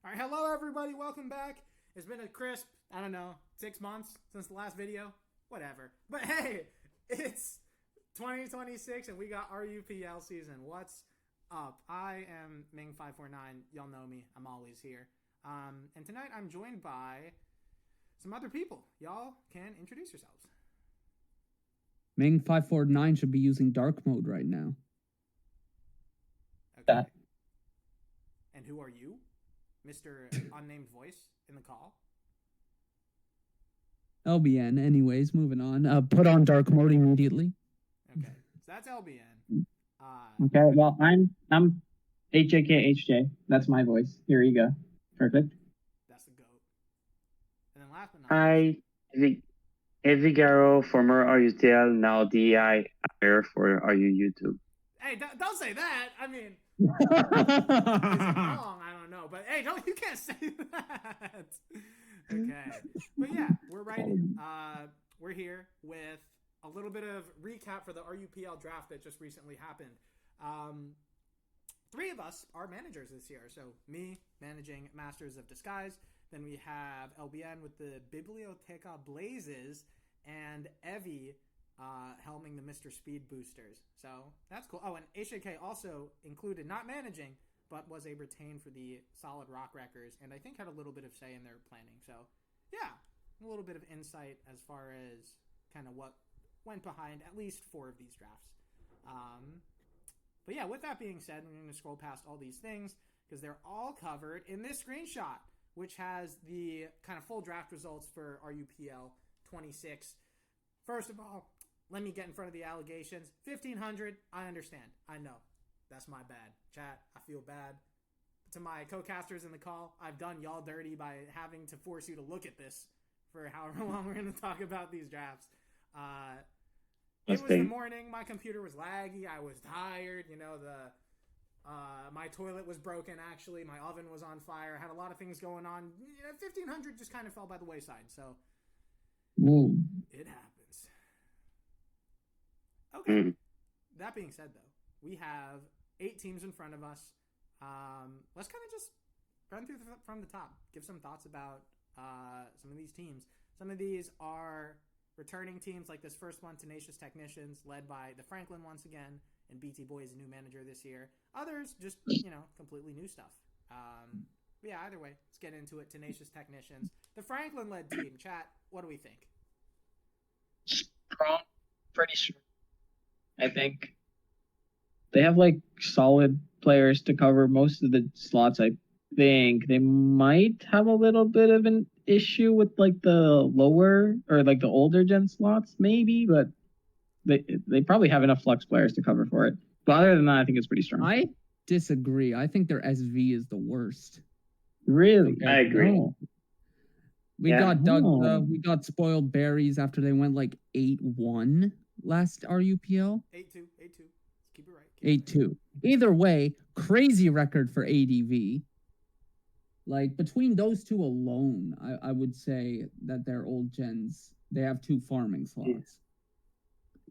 All right, hello everybody, welcome back. It's been a crisp, I don't know, 6 months since the last video, whatever. But hey, it's 2026 and we got RUPL season. What's up? I am Ming549. Y'all know me. I'm always here. And tonight I'm joined by some other people. Y'all can introduce yourselves. Ming549 should be using dark mode right now. Okay. And who are you? Mr. Unnamed Voice in the call. LBN, anyways, moving on. Put on dark mode immediately. Okay, so that's LBN. Okay, well, I'm hjkhj. That's my voice. Here you go. Perfect. That's the goat. And then last but not least, EviGaro, former RUTL, now DI hire for RU YouTube. Hey, don't say that. I mean, is it wrong? I don't know, but hey, you can't say that. Okay, but yeah, we're ready. We're here with a little bit of recap for the RUPL draft that just recently happened. 3 of us are managers this year. So me managing Masters of Disguise. Then we have LBN with the Biblioteca Blazes and Evie helming the Mr. Speed boosters. So that's cool. Oh, and HJK also included, not managing, but was a retain for the Solid Rock Wreckers, and I think had a little bit of say in their planning. So yeah, a little bit of insight as far as kind of what went behind at least 4 of these drafts. But yeah, with that being said, we're going to scroll past all these things because they're all covered in this screenshot, which has the kind of full draft results for RUPL 26. First of all, let me get in front of the allegations. 1,500, I understand. I know. That's my bad. Chat, I feel bad. To my co-casters in the call, I've done y'all dirty by having to force you to look at this for however long we're going to talk about these drafts. It was the morning. My computer was laggy. I was tired. You know, my toilet was broken, actually. My oven was on fire. I had a lot of things going on. 1,500 just kind of fell by the wayside. So it happens. Okay. That being said, though, we have 8 teams in front of us. Let's kind of just run through from the top. Give some thoughts about some of these teams. Some of these are returning teams, like this first one, Tenacious Technicians, led by the Franklin once again, and BT Boy is a new manager this year. Others just, completely new stuff. But yeah, either way, let's get into it. Tenacious Technicians. The Franklin-led team. Chat, what do we think? Strong, pretty strong. I think they have solid players to cover most of the slots. I think they might have a little bit of an issue with the lower or the older gen slots, maybe, but they probably have enough flex players to cover for it. But other than that, I think it's pretty strong. I disagree. I think their SV is the worst. Really? Okay. I agree. We got spoiled berries after they went 8-1 last RUPL. 8-2. Keep it right. 8-2. Either way, crazy record for ADV. Between those two alone, I would say that their old gens, they have 2 farming slots.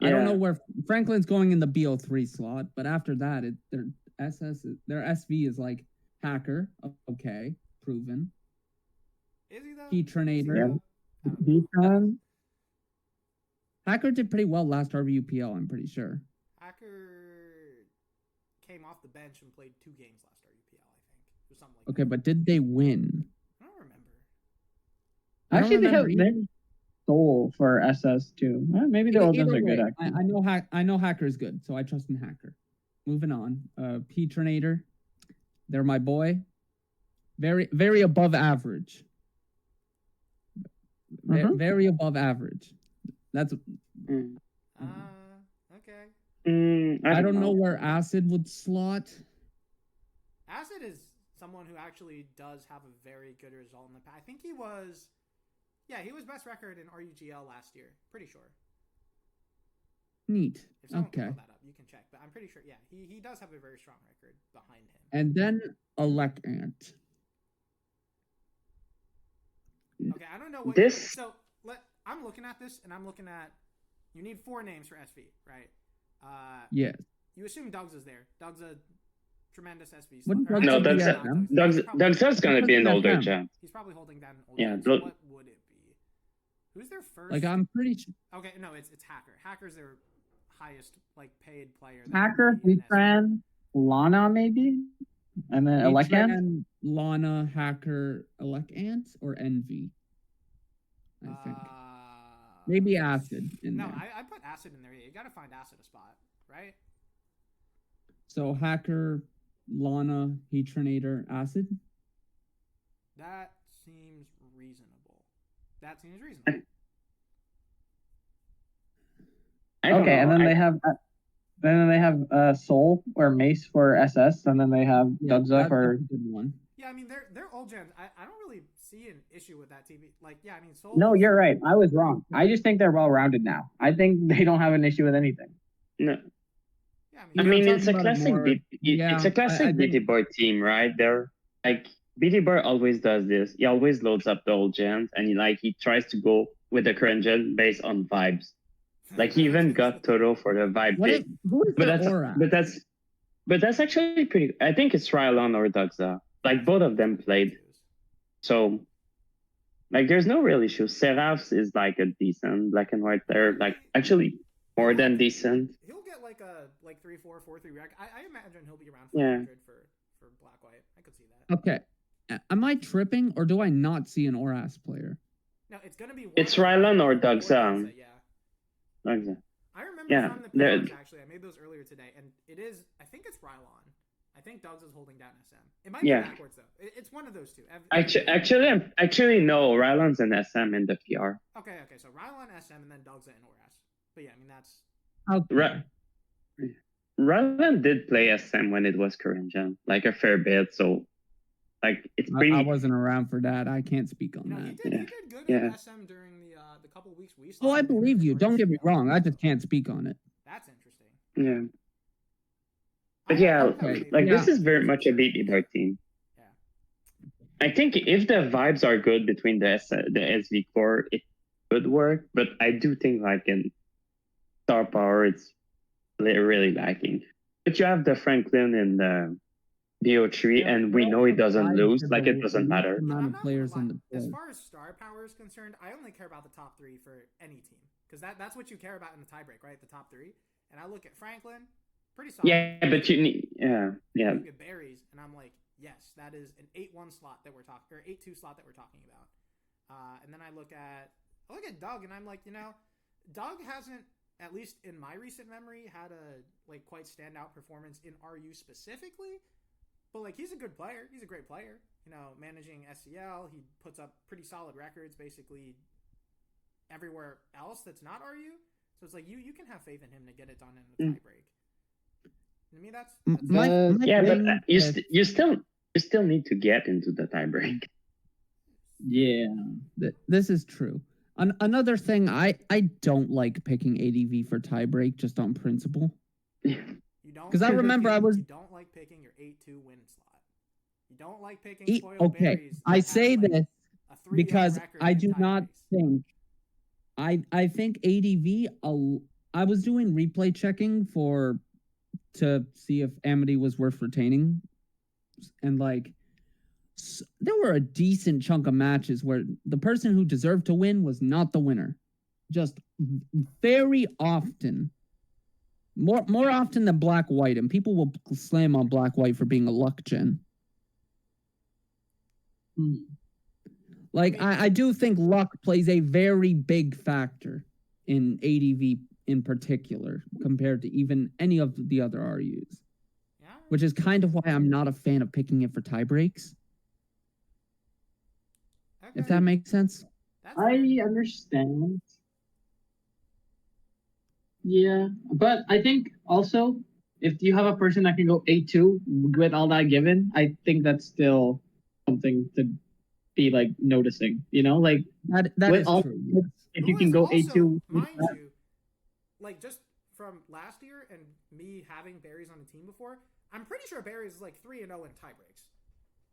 Yeah. I don't know where Franklin's going in the BO3 slot, but after that, their SV is hacker. Okay, proven. Is he though? Heatronator. Yeah. Hacker did pretty well last RUPL, I'm pretty sure. Hacker came off the bench and played 2 games last RUPL, I think. Or something like okay, that. but did they win? I don't remember. Actually, they stole for SS too. Maybe the old ones are good. Actually. I know Hacker is good, so I trust in Hacker. Moving on. Heatronator. They're my boy. Very, very above average. Very above average. That's. Okay. I don't know where Acid would slot. Acid is someone who actually does have a very good result in the past. I think he was best record in RUGL last year. Pretty sure. Neat. If someone okay. can pull that up, you can check. But I'm pretty sure, yeah, he does have a very strong record behind him. And then Electant. Okay, I don't know what this. So I'm looking at this, and I'm looking at. You need 4 names for SV, right? Yes. You assume Doug's is there. Doug's a tremendous SV Wouldn't slot. Doug No, be Doug's FM? Doug's gonna be an older FM. gen. He's probably holding down an older. Yeah, gen. So what would it be? Who's their first? Like I'm pretty sure. Okay, no, it's Hacker. Hacker's their highest like paid player. that Hacker, would be in SV. Heatran, Lana, maybe, and then Elekant. Heatran, Lana, Hacker, Elekant, or Envy. I think maybe Acid in No, there. I put Acid in there. You gotta find Acid a spot, right? So Hacker, Lana, Heatrinator, Acid. That seems reasonable. That seems reasonable. I don't Okay, know. and then they have Soul or Mace for SS, and then they have Dugza that's for. a good one. Yeah, I mean they're old gens. I don't really see an issue with that TV. Like, yeah, I mean Soul. No, you're right. I was wrong. I just think they're well rounded now. I think they don't have an issue with anything. No. Yeah, I You're mean, talking it's a about it classic. more- It's a classic I think- BT Boy team, right? They're like BT Boy always does this. He always loads up the old gens, and he tries to go with the current gen based on vibes. Like he even got Toto for the vibe What if, pick. who is But their that's aura? but that's actually pretty. I think it's Rylon or Dugza. Like both of them played. So, like, there's no real issue. Seraphs is like a decent black and white player. Like actually more than decent. He'll get like a 3-4, 4-3 rec. I imagine he'll be around Yeah. 400 for black white. I could see that. Okay. Am I tripping or do I not see an Oras player? No, it's gonna be. It's Rylon or Dugza. Yeah. Dugza. I remember Yeah, from the they're- PRs, actually. I made those earlier today, and it is. I think it's Rylon. I think Doug's is holding down SM. It might Yeah. be backwards though. It's one of those two. Actually, no. Rylon's an SM in the PR. Okay. So Rylon, SM, and then Doug's and Oras. But yeah, I mean that's. Okay. Rylon did play SM when it was current gen, like a fair bit. So, like, it's pretty. I wasn't around for that. I can't speak on You know, that. he did good Yeah. in SM during the couple weeks we saw. Oh, I him in believe you. the Don't get me RUPL. wrong. I just can't speak on it. That's interesting. Yeah. But yeah, Okay, like yeah. this is very much a BT Boy team. Yeah. I think if the vibes are good between the SV core, it could work. But I do think like in star power, it's really lacking. But you have the Franklin and the BO3, and we know he doesn't lose. Like it doesn't matter. And Amount I'm of not players gonna on lie, the as board. far as star power is concerned, I only care about the top three for any team because that's what you care about in the tiebreak, right? The top three. And I look at Franklin, pretty solid. Yeah, but you need. Yeah. I look at Berries, and I'm like, yes, that is an 8-1 slot that we're talking, or 8-2 slot that we're talking about. And then I look at Doug, and I'm like, Doug hasn't, at least in my recent memory, had a quite standout performance in RU specifically. But like he's a good player. He's a great player. Managing SCL, he puts up pretty solid records basically everywhere else that's not RU. So it's like you can have faith in him to get it done in the tiebreak. To me, that's Yeah, but thing you still need to get into the tiebreak. Yeah. This is true. Another thing, I don't like picking ADV for tiebreak just on principle. You don't 'Cause I like remember picking- I was- You don't like picking your 8-2 win slot. You don't like picking spoiled Okay, berries. I that say have, like, this a 3-0 because record I in do not tiebreaks. think I think ADV. I was doing replay checking to see if Amity was worth retaining, and there were a decent chunk of matches where the person who deserved to win was not the winner. Just very often, more often than black white, and people will slam on black white for being a luck gen. I do think luck plays a very big factor in ADV in particular compared to even any of the other RUs, Yeah, which is kind of why I'm not a fan of picking it for tie breaks, if okay. that makes sense. That's I fair. understand. Yeah, but I think also if you have a person that can go 8-2 with all that given, I think that's still something to be noticing. That with is all true. if Who you can is go also, 8-2, mind you, just from last year and me having Berries on the team before, I'm pretty sure Berries is 3-0 in tie breaks.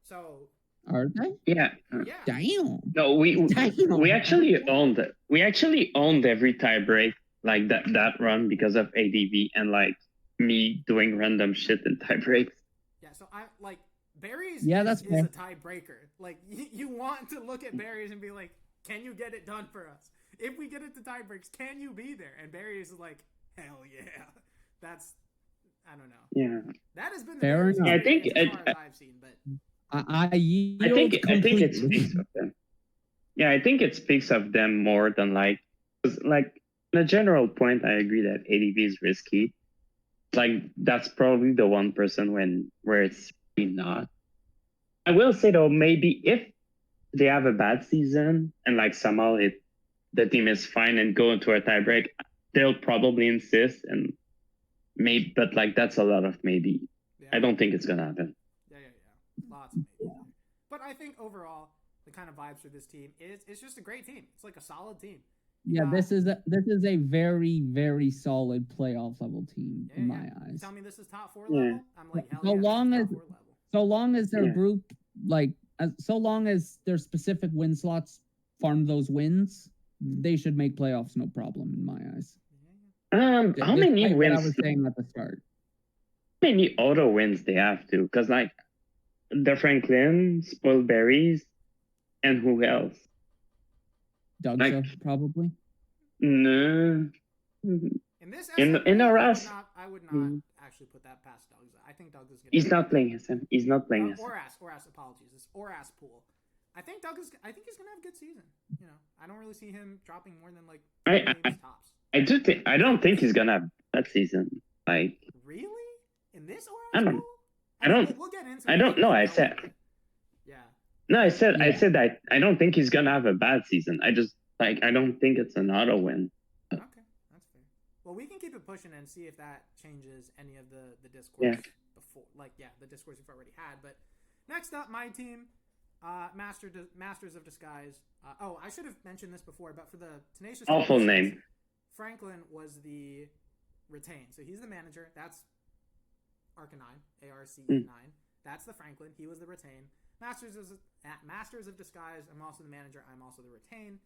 So Are they? Yeah. yeah, Damn. No, we Damn. actually owned it. We actually owned every tiebreak that run because of ADV and me doing random shit in tiebreaks. yeah. So I like berries. Yeah, is, that's is fair. a tiebreaker. Like you want to look at berries and be like, can you get it done for us? If we get it to tiebreaks, can you be there? And berries is like, hell yeah. That's I don't know. Yeah. That has been the Fair Berries enough. I think experience as far as I've seen, but I yield I think it completely. speaks of them. Yeah, I think it speaks of them more than like, 'cause, like, the general point. I agree that ADV is risky. Like, that's probably the 1% where it's not. I will say though, maybe if they have a bad season and like somehow the team is fine and go into a tiebreak, they'll probably insist and maybe, but like that's a lot of maybe. yeah, I don't think it's gonna happen. yeah. Lots of maybe. But I think overall, the kind of vibes for this team is it's just a great team. It's like a solid team. Yeah, this is a very, very solid playoff level team in my You eyes. tell me this is top 4 Yeah. level? I'm like, hell So yeah, this is long top as- 4 level. So long as their Yeah. group, so long as their specific win slots farm those wins, they should make playoffs no problem in my eyes. How many Despite what wins? I was saying at the start. How many auto wins they have to? Because like the Franklin, Spoiled Berries, and who else? Dougsa, probably. No. In this In SM, Oras, I would not Mhm. actually put that past Doug's. I think Doug is going to he's not playing SM. He's not playing SM. Oras, apologies. It's Oras pool. I think he's going to have a good season. You know, I don't really see him dropping more than like 2 games tops. I don't think he's gonna have that season. Like, Really? In this Oras I don't- pool? I don't- We'll get into I it. don't know. I said, Yeah. no, I said Yeah. that I don't think he's gonna have a bad season. I just I don't think it's an auto win. Okay, that's fair. Well, we can keep it pushing and see if that changes any of the discourse before, the discourse we've already had. But next up, my team, Masters of Disguise. I should have mentioned this before, but for the Tenacious Awful Titans, name. Franklin was the retain, so he's the manager. That's Arcanine, ARCE9. That's the Franklin. He was the retain. Masters of Disguise. I'm also the manager. I'm also the retain.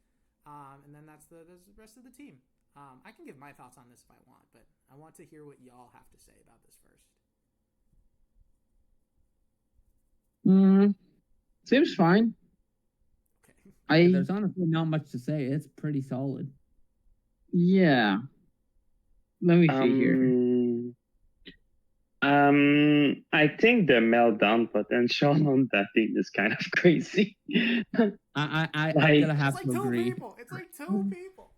And then that's the rest of the team. I can give my thoughts on this if I want, but I want to hear what y'all have to say about this first. Seems fine. Okay. There's honestly not much to say. It's pretty solid. Yeah. Let me see here. I think the meltdown potential on that team is kind of crazy. I'm Like- gonna have It's like to two agree. people. It's like two people.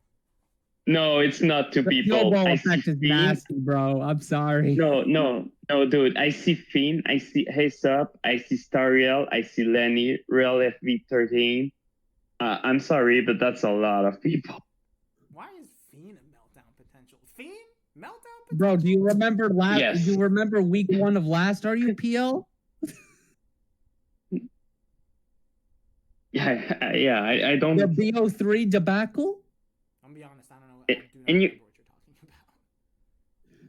No, it's not two The people. snowball I see effect is Fiend. nasty, bro. I'm sorry. No, dude. I see Fiend. I see Haysop. I see Stariel. I see Lenny. Real FV13. I'm sorry, but that's a lot of people. Why is Fiend a meltdown potential? Fiend? Meltdown potential? Bro, do you remember Yes. Do you remember week 1 of last RUPL? Yeah. I don't. The BO3 debacle? I'm gonna be honest, I don't know. Eh, I do not and you- remember what you're talking about.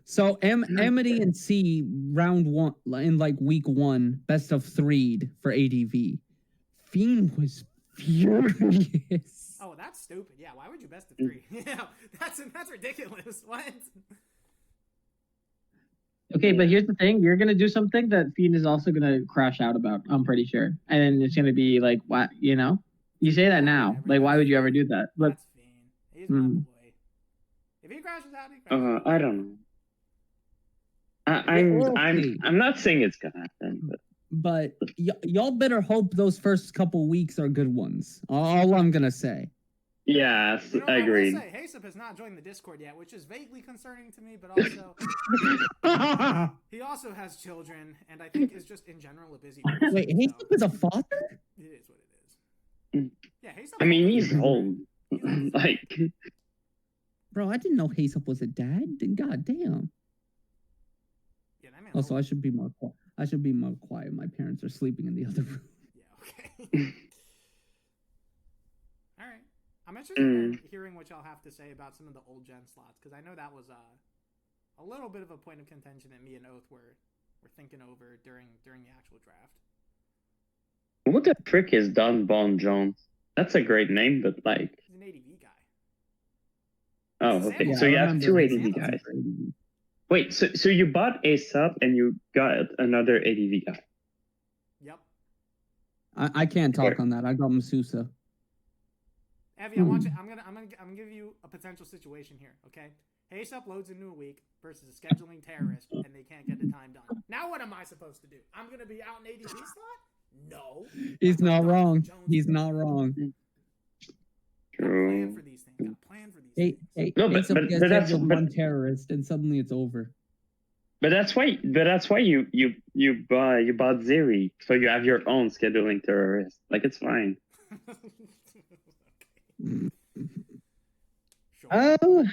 So Amity and C round 1 in like week 1, best of 3'd for ADV. Fiend was furious. Oh, that's stupid. Yeah, why would you best of 3? Yeah, that's ridiculous. What? Okay, but here's the thing: you're gonna do something that Fiend is also gonna crash out about. I'm pretty sure, and then it's gonna be like, what? You know, you say that now. Like, why would you ever do that? But That's Fiend. He's my boy. If he crashes out, he crashes out. I don't know. I'm not saying it's gonna happen, But y'all better hope those first couple weeks are good ones. All I'm gonna say. yes, You know, I agree. will say, Haysop has not joined the Discord yet, which is vaguely concerning to me, but also he also has children, and I think is just in general a busy person. Wait, so Haysop is a father? it is what it is. Yeah, Haysop. I mean, he's old. Like, Bro, I didn't know Haysop was a dad. God damn. Yeah, that man. Also, I should be more quiet. My parents are sleeping in the other room. Yeah. Okay. All right. I'm interested in hearing what y'all have to say about some of the old gen slots, because I know that was a little bit of a point of contention that me and Oath were thinking over during the actual draft. what the frick is Don Bon Jones? That's a great name, but like, He's an ADV guy. oh, He's a okay. sample. So you I have remember two Haysop ADV was guys. ADV. Wait, so you bought a sub and you got another ADV guy. Yep. I can't talk on that. I got Masusa. Evie, I want you. I'm gonna give you a potential situation here. Okay. Haste uploads into a week versus a scheduling terrorist, and they can't get the time done. Now what am I supposed to do? I'm gonna be out in ADV slot? No. He's That's what not Dr. wrong. Jones He's did. not wrong. Gotta plan True. for these things. Gotta plan for these Hey, things. hey, No, Ace but of gets hit that's with one terrorist, and suddenly it's over. But that's why you bought Zeri, so you have your own scheduling terrorist. Like it's fine. Sure.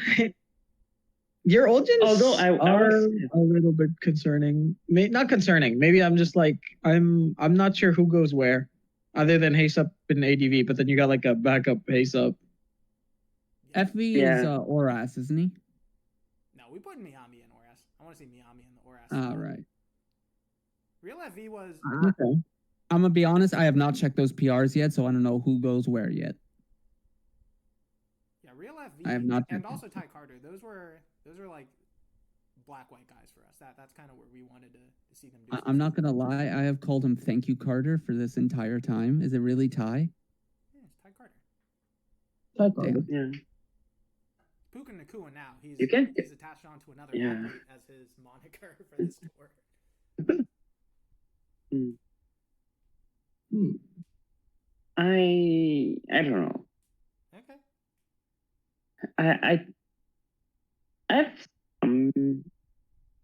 Your old gens Although I are was- a little bit concerning. Not concerning. Maybe I'm just like I'm not sure who goes where, other than Haste Up and ADV. But then you got like a backup Haste Up. FV Yeah. is Oras, isn't he? No, we put Miami in Oras. I want to see Miami in the Oras. All right. Real FV was. Okay. I'm gonna be honest. I have not checked those PRs yet, so I don't know who goes where yet. Yeah, Real FV. I have not And checked also Ty Carter. Those were like black white guys for us. That's kind of where we wanted to see them do. I'm not gonna lie. I have called him "Thank you, Carter" for this entire time. Is it really Ty? Yeah, it's Ty Carter. Damn. Yeah. Puka Nakua now. He's You can- he's attached onto another Yeah. athlete as his moniker for this tour. I don't know. Okay.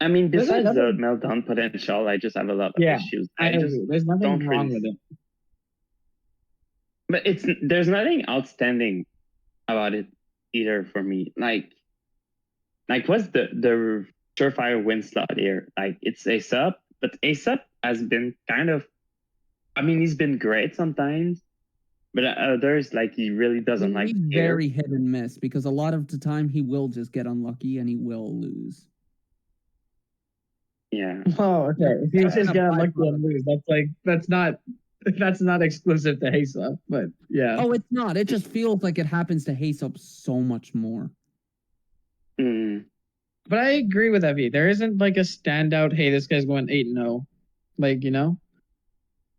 I mean, There's besides the another- meltdown potential, I just have a lot of Yeah, issues. I just agree. There's nothing don't wrong really- with it. But there's nothing outstanding about it either for me. Like what's the surefire win slot here? Like it's ASAP, but ASAP has been kind of. I mean, he's been great sometimes, but others like he really doesn't like. He's very hit and miss because a lot of the time he will just get unlucky and he will lose. Yeah. Oh, okay. If he's That's just kind of gonna look byproduct. and lose, that's not exclusive to Haste Up, but yeah. Oh, it's not. It just feels like it happens to Haste Up so much more. Mm. But I agree with Evie. There isn't like a standout. Hey, this guy's going 8-0. Like, you know.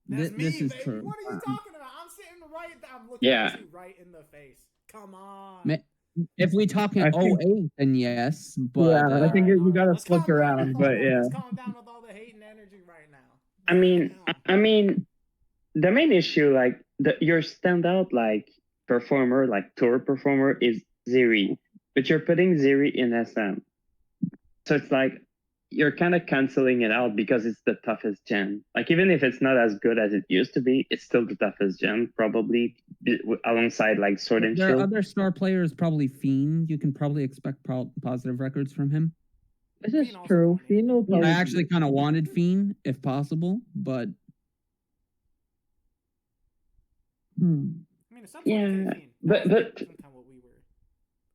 That's me, This is baby. true. What are you talking about? I'm sitting right. I'm looking Yeah. at you right in the face. Come on. If we talking I think- 08, then yes. But Yeah, I think you gotta Let's flip calm down around, with all but that. yeah. Let's calm down with all the hate and energy right now. I mean, the main issue, like your standout like performer, like tour performer, is Zeri, but you're putting Zeri in SM, so it's like you're kind of canceling it out because it's the toughest gen. Like even if it's not as good as it used to be, it's still the toughest gen, probably alongside like Sword and there are Shield. other star players, probably Fiend. You can probably expect positive records from him. This is Fiend also true. won it. Fiend will I probably actually kind of wanted Fiend if possible, but I mean, if some Yeah, Fiend, but- that's kind of what we were.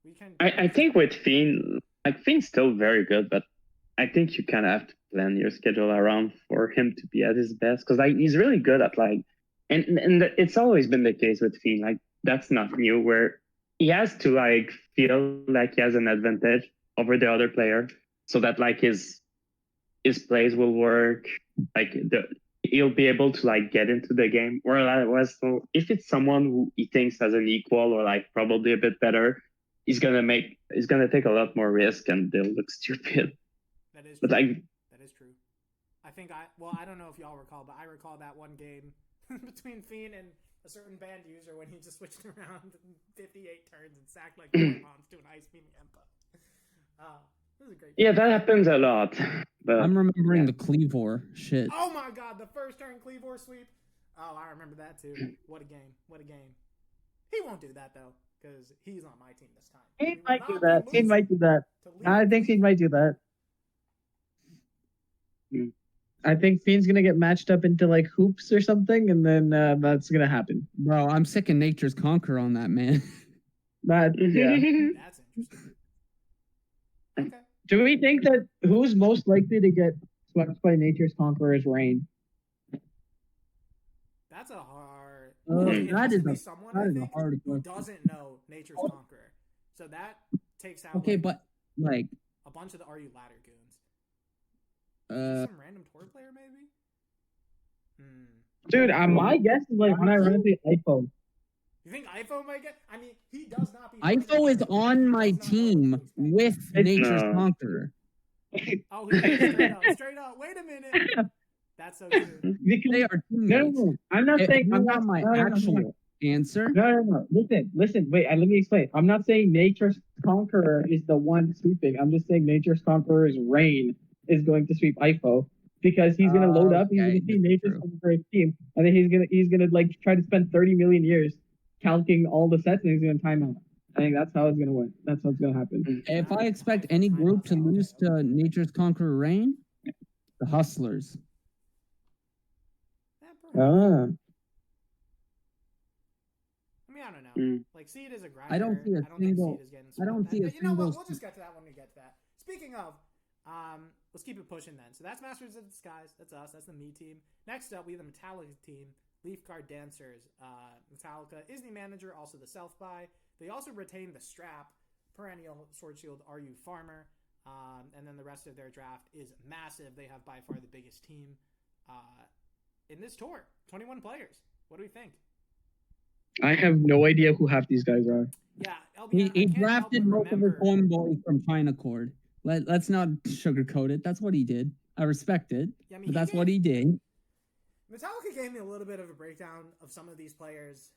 We can. I think with Fiend, like Fiend's still very good, but I think you kind of have to plan your schedule around for him to be at his best because like he's really good at like, and it's always been the case with Fiend. Like that's not new, where he has to like feel like he has an advantage over the other player, so that like his plays will work. Like he'll be able to like get into the game. Whereas so if it's someone who he thinks has an equal or like probably a bit better, he's gonna take a lot more risk and they'll look stupid. That is. But True. like That is true. I think I don't know if y'all recall, but I recall that one game between Fiend and a certain band user when he just switched around 58 turns and sacked like 4 bombs to an ice beam Empa. This is a great. yeah, that happens a lot. But I'm remembering yeah. the Cleavor shit. Oh my god, the first turn Cleavor sweep. Oh, I remember that too. What a game. What a game. He won't do that though, because he's on my team this time. He We will might not do be that. He losing might do that. to League I of think he Legends. might do that. Mm. I think Fiend's gonna get matched up into like hoops or something, and then that's gonna happen. Bro, I'm sick of Nature's Conquer on that, man. But yeah. That's interesting. Okay. Do we think that who's most likely to get swept by Nature's Conqueror's reign? That's a hard. That it has is to be a- someone that I is a think hard who question. doesn't know Nature's Conqueror. So that takes out Okay, like, but like a bunch of the RU ladder goons. Some random tour player, maybe? Dude, my guess is like when I run into iPhone. You think IFO might get? I mean, he does not be. IFO is on my team with Nature's No. Conqueror. Oh, he is straight up. Wait a minute. That's so true. They are teammates. No, I'm not saying. I'm not my actual answer. No. Listen. Wait, let me explain. I'm not saying Nature's Conqueror is the one sweeping. I'm just saying Nature's Conqueror's reign is going to sweep IFO because he's gonna load up. He's gonna see Nature's Conqueror's team, and then he's gonna like try to spend 30 million years calculating all the sets, and he's gonna time out. I think that's how it's gonna win. That's what's gonna happen. If I expect any group to lose to Nature's Conqueror reign, the Hustlers. I mean, I don't know. Like, Seed is a grinder. I don't see a single. I don't see a You know single. what? We'll just get to that when we get to that. Speaking of, let's keep it pushing then. So that's Masters of Disguise. That's us. That's the me team. Next up, we have the Metallica team. Leaf Guard Dancers. Metallica is the manager, also the self-buy. They also retain the strap, perennial Sword Shield RU Farmer. And then the rest of their draft is massive. They have by far the biggest team in this tour. 21 players. What do we think? I have no idea who half these guys are. Yeah, LBN, He drafted most of his homeboys from China Cord. Let's not sugarcoat it. That's what he did. I respect it, yeah, I mean, but that's what he did. Metallica gave me a little bit of a breakdown of some of these players,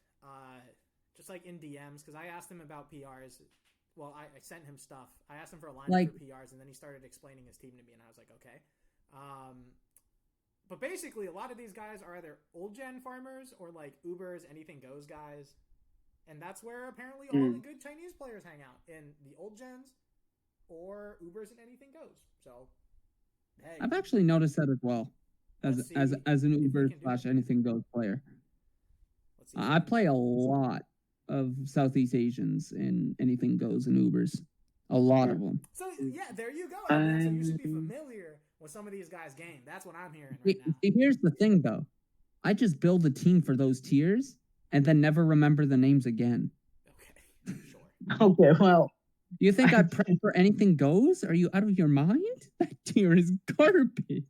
just like in DMs, because I asked him about PRs. Well, I sent him stuff. I asked him for a lineup for PRs, and then he started explaining his team to me, and I was like, okay. But basically, a lot of these guys are either old gen farmers or like Ubers, anything goes guys, and that's where apparently all the good Chinese players hang out, in the old gens or Ubers and anything goes. So, hey, I've actually noticed that as well, as an Uber / anything goes player. I play a lot of Southeast Asians in anything goes and Ubers, a lot of them. So yeah, there you go. So you should be familiar with some of these guys' game. That's what I'm hearing right now. Here's the thing, though. I just build a team for those tiers and then never remember the names again. Okay, sure. Okay, well. You think I prep for anything goes? Are you out of your mind? That tier is garbage.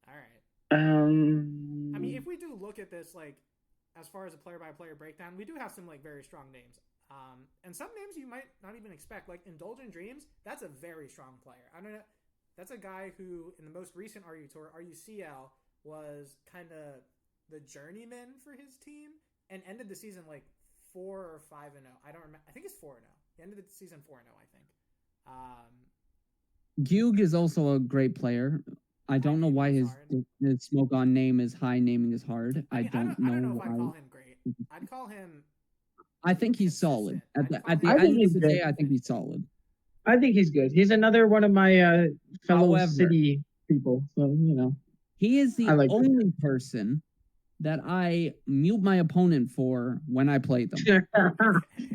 All right. I mean, if we do look at this, like, as far as a player-by-player breakdown, we do have some, like, very strong names. And some names you might not even expect. Like, Indulgent Dreams, that's a very strong player. I don't know. That's a guy who, in the most recent RU Tour, RUCL, was kind of the journeyman for his team and ended the season, like, 4 or 5-0. I don't remember. I think it's 4-0. He ended the season 4-0, I think. Gyug is also a great player. I don't know why his smoke on name is high, naming is hard. I don't know if I'd call him great. I'd call him. I think he's solid. At the end of the day, I think he's solid. I think he's good. He's another one of my fellow city people. So, you know. He is the only person that I mute my opponent for when I play them.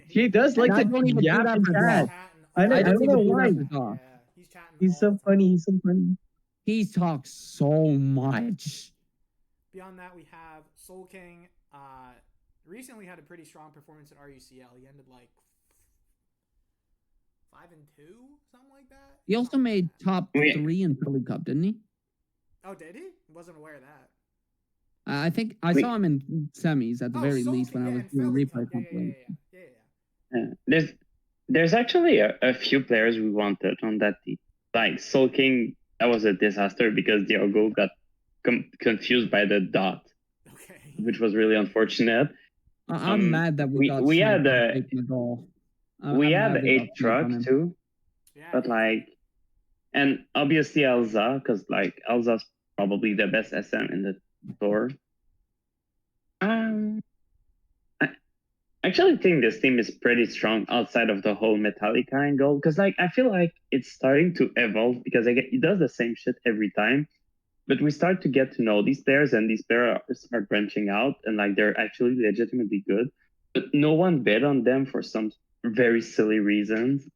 He does like to yap and chat. I don't know why. Yeah, he's chatting. He's so funny. He's so funny. He talks so much. Beyond that, we have Soul King. Recently had a pretty strong performance at RUCL. He ended like 5-2, something like that. He also made top 3 in Philly Cup, didn't he? Oh, did he? Wasn't aware of that. I think I saw him in semis at the very least when I was doing replay company. Yeah. There's actually a few players we wanted on that team. Like Soul King, that was a disaster because Diogo got confused by the dot, which was really unfortunate. I'm mad that we had a truck too, but like, and obviously Elza, because like Elza's probably the best SM in the tour. I actually think this team is pretty strong outside of the whole Metallica angle, because like I feel like it's starting to evolve because it does the same shit every time, but we start to get to know these players, and these players are branching out, and like they're actually legitimately good, but no one bet on them for some very silly reasons.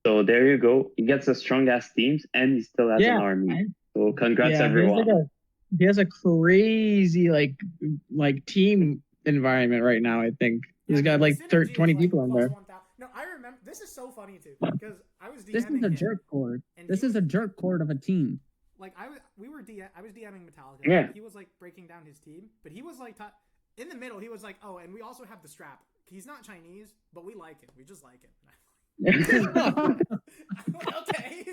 So there you go. He gets a strong ass teams, and he still has an army. So congrats everyone. He has a crazy like team environment right now. I think he's got like 20 people on there. No, I remember. This is so funny too because I was DMing This is a jerk cord. This is a jerk cord of a team. like I was DMing Metallica. Yeah. He was like breaking down his team, but he was like in the middle. He was like, "Oh, and we also have the strap. He's not Chinese, but we like him. We just like him." Okay.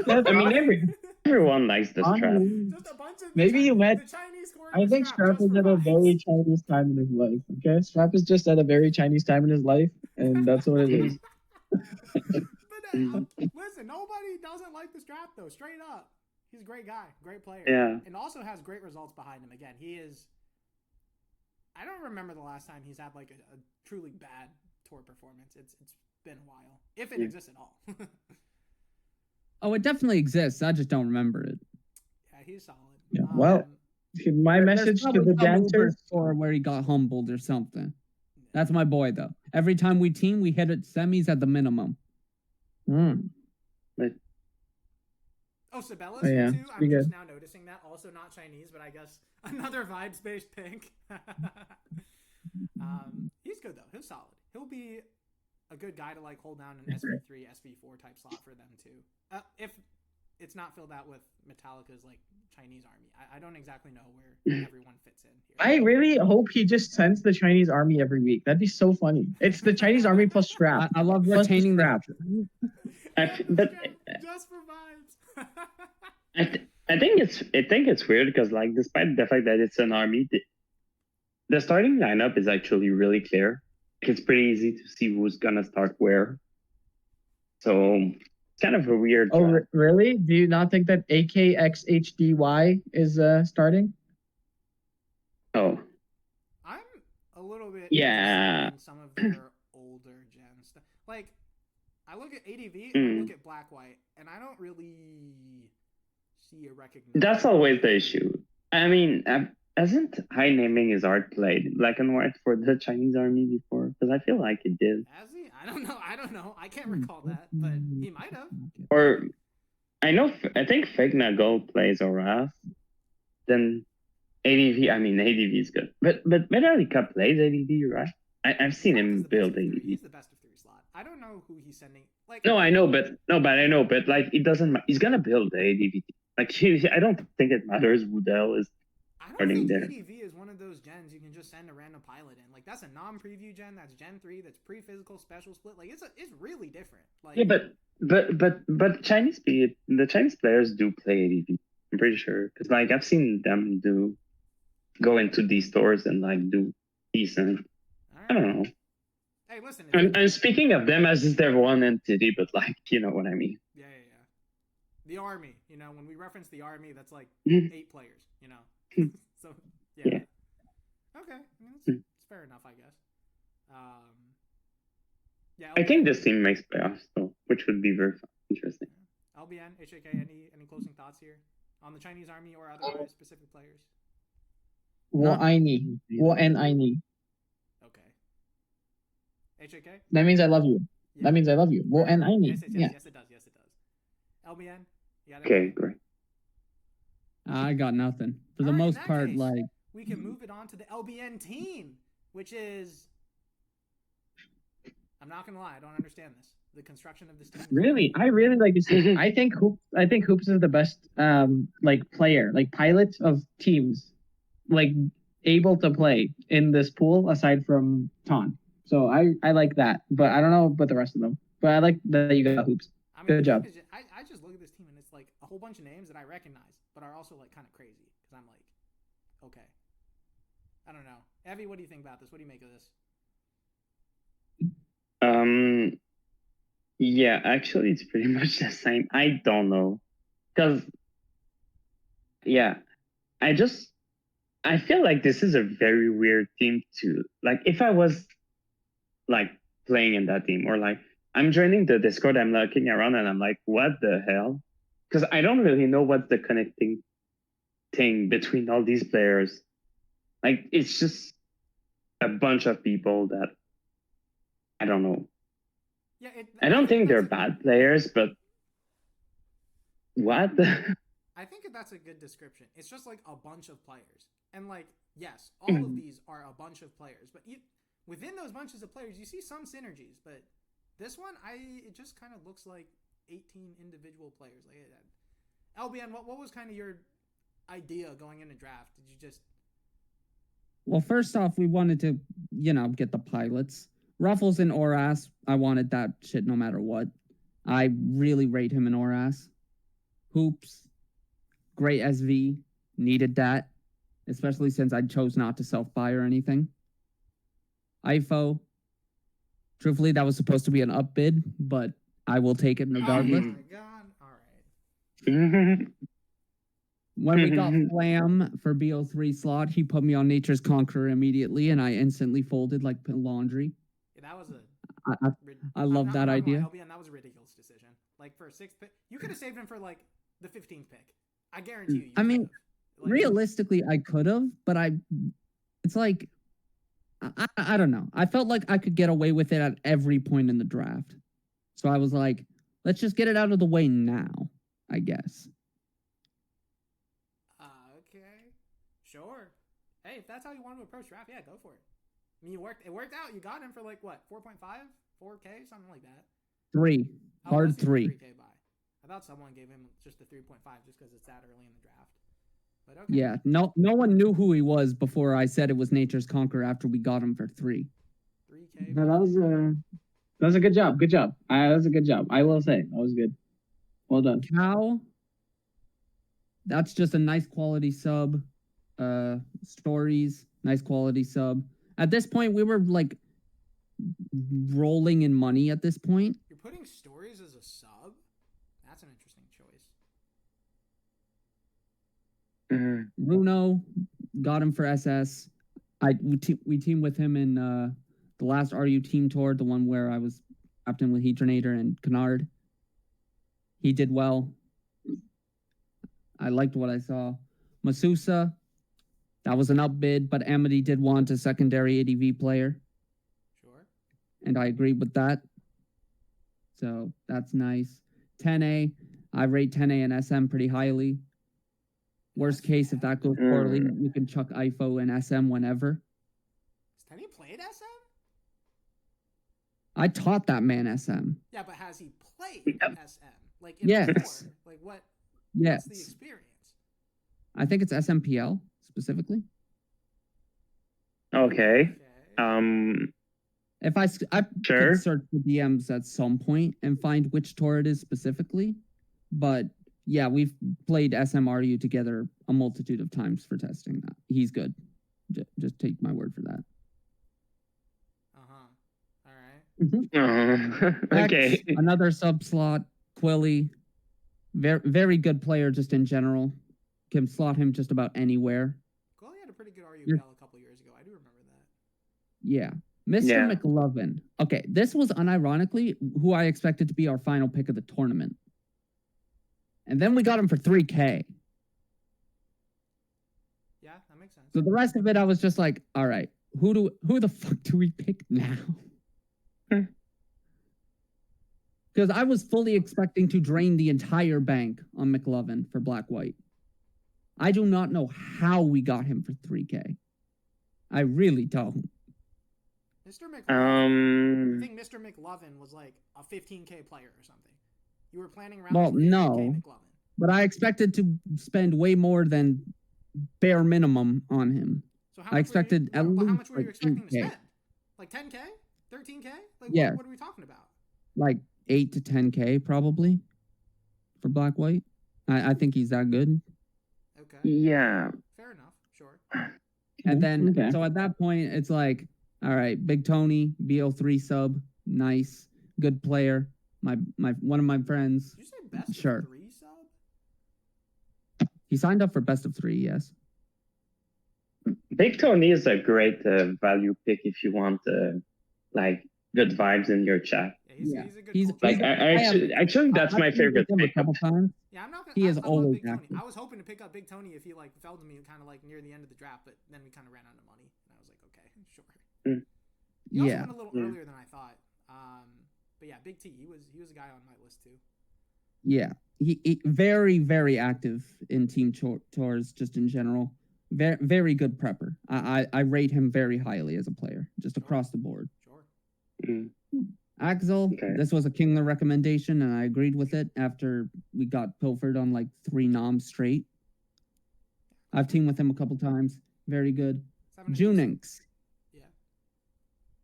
I mean, everyone likes the strap. Just a bunch of Maybe you met. the Chinese scoring I the think Strap just is for at a vibes. very Chinese time in his life. Okay, Strap is just at a very Chinese time in his life, and that's what it is. But listen, nobody doesn't like the strap though. Straight up, he's a great guy, great player, Yeah. and also has great results behind him. Again, he is. I don't remember the last time he's had like a truly bad tour performance. It's been a while, if it exists at all. Oh, it definitely exists. I just don't remember it. Yeah, he's solid. Yeah, well, my message to the dancers or where he got humbled or something. That's my boy though. Every time we team, we hit it semis at the minimum. Oh, Sabella's Oh, yeah, here too. it's I'm pretty just good. now noticing that. Also not Chinese, but I guess another vibes-based pick. He's good though. He's solid. He'll be a good guy to like hold down an SV3, SV4 type slot for them too. If it's not filled out with Metallica's like Chinese army, I don't exactly know where everyone fits in here. I really hope he just sends the Chinese army every week. That'd be so funny. It's the Chinese army plus Strap. I love Plus the retaining the Strap. But Just for vibes. I think it's weird because like despite the fact that it's an army, the starting lineup is actually really clear. It's pretty easy to see who's gonna start where. So it's kind of a weird. Oh, really? Do you not think that XIII is starting? Oh, I'm a little bit Yeah. interested in some of their older gen stuff. Like I look at ADV and I look at Black White, and I don't really see a recognition. that's always the issue. I mean, hasn't high naming his art played black and white for the Chinese army before? Because I feel like it did. Has he? I don't know. I can't recall that, but he might have. Or I think Fegna Gold plays Oraf. Then ADV. I mean, ADV is good, but Metallica plays ADV, right? I've seen him build ADV. He's the best of three slot. I don't know who he's sending. Like No, I know, but like it doesn't. He's gonna build the ADV. Like I don't think it matters who the hell is. I don't starting think there. ADV is one of those gens you can just send a random pilot in. Like that's a non-preview gen. That's Gen 3. That's pre-physical special split. Like it's really different. Like Yeah, but the Chinese players do play ADV. I'm pretty sure because like I've seen them go into these stores and like do decent. all I right. don't know. Hey, listen. I'm speaking of them as if they're one entity, but like you know what I mean. Yeah. The army. You know, when we reference the army, that's like Mhm. 8 players. You know. So yeah. Yeah. Okay. I mean, it's fair enough, I guess. Yeah. I think this team makes playoffs though, which would be very interesting. LBN, HJK, any closing thoughts here on the Chinese army or otherwise specific players? Wo Aini. Okay. HJK? That means I love you. Yeah. That means I love you. Wo Aini. Yes, Yeah. yes, it does. LBN? You got Okay, anything? great. I got nothing. For the All right, in most that part, case, like we can move it on to the LBN team, which is I'm not gonna lie, I don't understand this. The construction of this team. Really, I really like this team. I think Hoops is the best like player, like pilot of teams, like able to play in this pool aside from Ton. So I like that, but I don't know about the rest of them. But I like that you got Hoops. I mean, Good job. I just look at this team and it's like a whole bunch of names that I recognize, but are also like kind of crazy because I'm like, okay, I don't know. Evie, what do you think about this? What do you make of this? Yeah, actually, it's pretty much the same. I don't know, because yeah, I feel like this is a very weird team to like. If I was like playing in that team, or like I'm joining the Discord, I'm looking around and I'm like, what the hell? Because I don't really know what's the connecting thing between all these players. Like it's just a bunch of people that I don't know. Yeah, I don't think they're bad players, but what? I think that's a good description. It's just like a bunch of players, and like yes, all of these are a bunch of players, but within those bunches of players, you see some synergies. But this one, it just kind of looks like 18 individual players. Like LBN, what was kind of your idea going into draft? Did you just... Well, first off, we wanted to, get the pilots. Ruffles and Oras, I wanted that shit no matter what. I really rate him in Oras. Hoops, great SV, needed that, especially since I chose not to self-buy or anything. IFO, truthfully, that was supposed to be an up bid, but I will take it regardless. Oh my god, alright. When we got Flam for BO3 slot, he put me on Nature's Conqueror immediately, and I instantly folded like laundry. Yeah, that was a... I love that idea. LBN, that was a ridiculous decision. Like, for a 6th pick, you could have saved him for, like, the 15th pick. I guarantee you. I mean, like, realistically, I could have, but it's like, I don't know. I felt like I could get away with it at every point in the draft. So I was like, let's just get it out of the way now, I guess. Okay. Sure. Hey, if that's how you want to approach draft, yeah, go for it. I mean, it worked out. You got him for like what, 4.5, 4K, something like that. 3, hard 3. 3K buy. I thought someone gave him just the 3.5 just because it's that early in the draft. But okay. Yeah, no one knew who he was before I said it was Nature's Conqueror after we got him for 3. 3K. No, that was a good job. Good job. That was a good job. I will say that was good. Well done. Cow. That's just a nice quality sub. Stories, nice quality sub. At this point, we were like rolling in money at this point. You're putting stories as a sub? That's an interesting choice. Runo, got him for SS. We teamed with him in the last RU team tour, the one where I was captain with Hedronator and Kennard. He did well. I liked what I saw. Masusa, that was an up bid, but Amity did want a secondary ADV player. Sure. And I agreed with that. So that's nice. 10A, I rate 10A and SM pretty highly. Worst case, if that goes poorly, you can chuck IFO and SM whenever. Has Tenny played SM? I taught that man SM. Yeah, but has he played SM? Like in Yes. before? Like what? Yes. What's the experience? I think it's SMPL specifically. Okay. If I Sure. could search the DMs at some point and find which tour it is specifically, but yeah, we've played SMRU together a multitude of times for testing that. He's good. Just take my word for that. All right. Okay. X, another sub slot. Quilly, very good player just in general. Can slot him just about anywhere. Quilly had a pretty good RUPL a couple years ago. I do remember that. Yeah. Mr. Yeah. McLovin. Okay, this was unironically who I expected to be our final pick of the tournament. And then we got him for 3K. Yeah, that makes sense. So the rest of it, I was just like, all right, who the fuck do we pick now? Because I was fully expecting to drain the entire bank on McLovin for Black-White. I do not know how we got him for 3K. I really don't. Mr. McLovin. I think Mr. McLovin was like a 15K player or something. You were planning around. Well, no, but I expected to spend way more than bare minimum on him. So I expected at least how much were you like expecting to 10K. spend? Like 10K? 13K? Like Yeah. what are we talking about? Like 8 to 10K probably for Black-White. I think he's that good. Okay. Yeah. Fair enough. Sure. And then, Okay. so at that point, it's like, all right, Big Tony, BO3 sub, nice, good player. My one of my friends, Did you say best Sure. of 3 sub? he signed up for best of 3, yes. Big Tony is a great value pick if you want like good vibes in your chat. Yeah, Yeah. he's a good He's- culture. Like player. actually that's my I've played favorite with him a pick. couple times. Yeah, I'm not gonna. He is I love always Big Tony. active. I was hoping to pick up Big Tony if he like fell to me kind of like near the end of the draft, but then we kind of ran out of money, and I was like, okay, sure. He also Yeah. went a little earlier than I thought. But yeah, Big T, he was a guy on my list too. Yeah. He very, very active in team tours just in general. Very, very good prepper. I rate him very highly as a player, just across the board. Sure. Axel, Okay. this was a Kingler recommendation, and I agreed with it after we got pilfered on like 3 noms straight. I've teamed with him a couple times. Very good. Junix. Yeah.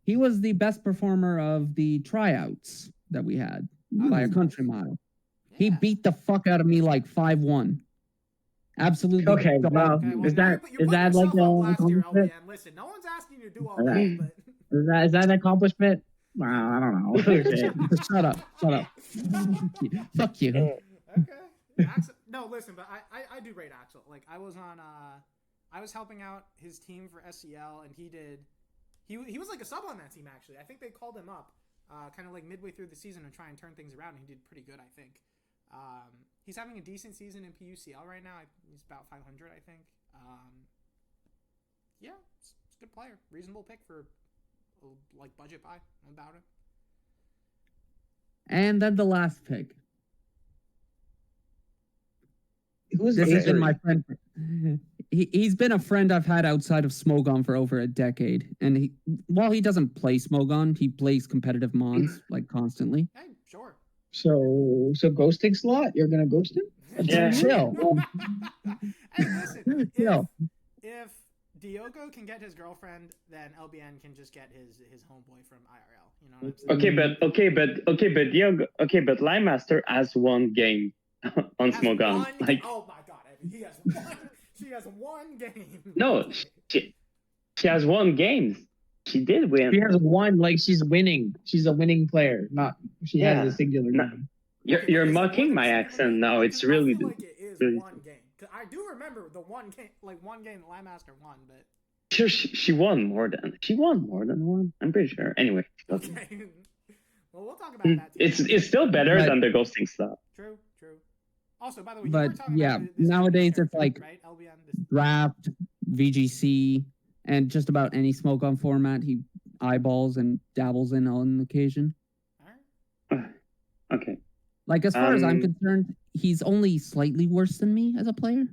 He was the best performer of the tryouts that we had by a that's country nice. mile. He Yeah. beat the fuck out of me like 5-1. Absolutely. Okay, wow. Okay, well, Is now that you're is putting that like yourself on blast here, accomplishment? LBN. Listen, no one's asking you to do all Alright. that, but Is that an accomplishment? Wow, I don't know. Shit. Shut up. Shut up. Fuck you. okay. Axel, no, listen, but I do rate Axel. Like I was on I was helping out his team for SEL, and he was like a sub on that team actually. I think they called him up kind of like midway through the season to try and turn things around, and he did pretty good, I think. He's having a decent season in PUCL right now. He's about 500, I think. Yeah, it's a good player. Reasonable pick for like budget buy. No doubt it. And then the last pick. Who's This has Acer? been my friend. He's been a friend I've had outside of Smogon for over a decade. And while he doesn't play Smogon, he plays competitive mons like constantly. Hey, sure. So ghosting slot? You're gonna ghost him? Yeah. Chill. Hey, listen. Chill. If Diogo can get his girlfriend, then LBN can just get his homeboy from IRL. You know what I'm saying? Okay, but Line Master has one game on Has Smogon. one- Like, oh my god, Evan, he has one. She has one game. no, she has one game. She did win. She has one, like she's winning. She's a winning player, not she Yeah. has a singular No. game. You're is it more mocking than my singular accent game? now. Because It's really I feel like it is really- one game. 'Cause I do remember the one game, like one game Line Master won, but she won more than one. I'm pretty sure. Anyway, okay. Well, we'll talk about that. Too. it's still better But- than the ghosting stuff. True. Also, by the way, you But were talking yeah, about this nowadays character, it's like right? LBN. This... draft, VGC, and just about any Smogon format he eyeballs and dabbles in on occasion. All right. Okay. Like, as far as I'm concerned, he's only slightly worse than me as a player.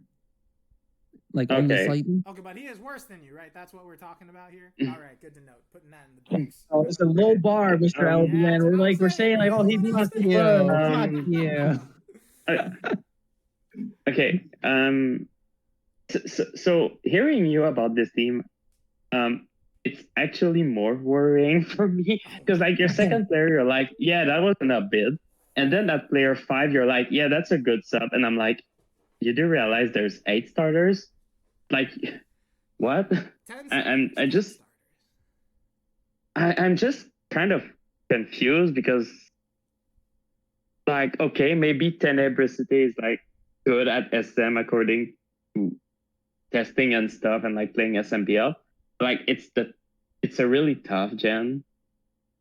Like, only Okay. slightly. Okay, but he is worse than you, right? That's what we're talking about here. All right, good to note. Putting that in the books. Oh, it's a low bar, Mr. Yeah, LBN. that's what We're I'm saying like, oh, he beat us. Fuck you. Fuck you. Okay. So hearing you about this team, it's actually more worrying for me because like your second player, you're like, yeah, that wasn't a bid, and then that player 5, you're like, yeah, that's a good sub, and I'm like, you do realize there's 8 starters? Like, what? I'm just kind of confused because, like, okay, maybe Tenebrosity is like good at SM according to testing and stuff and like playing SMPL. Like it's a really tough gen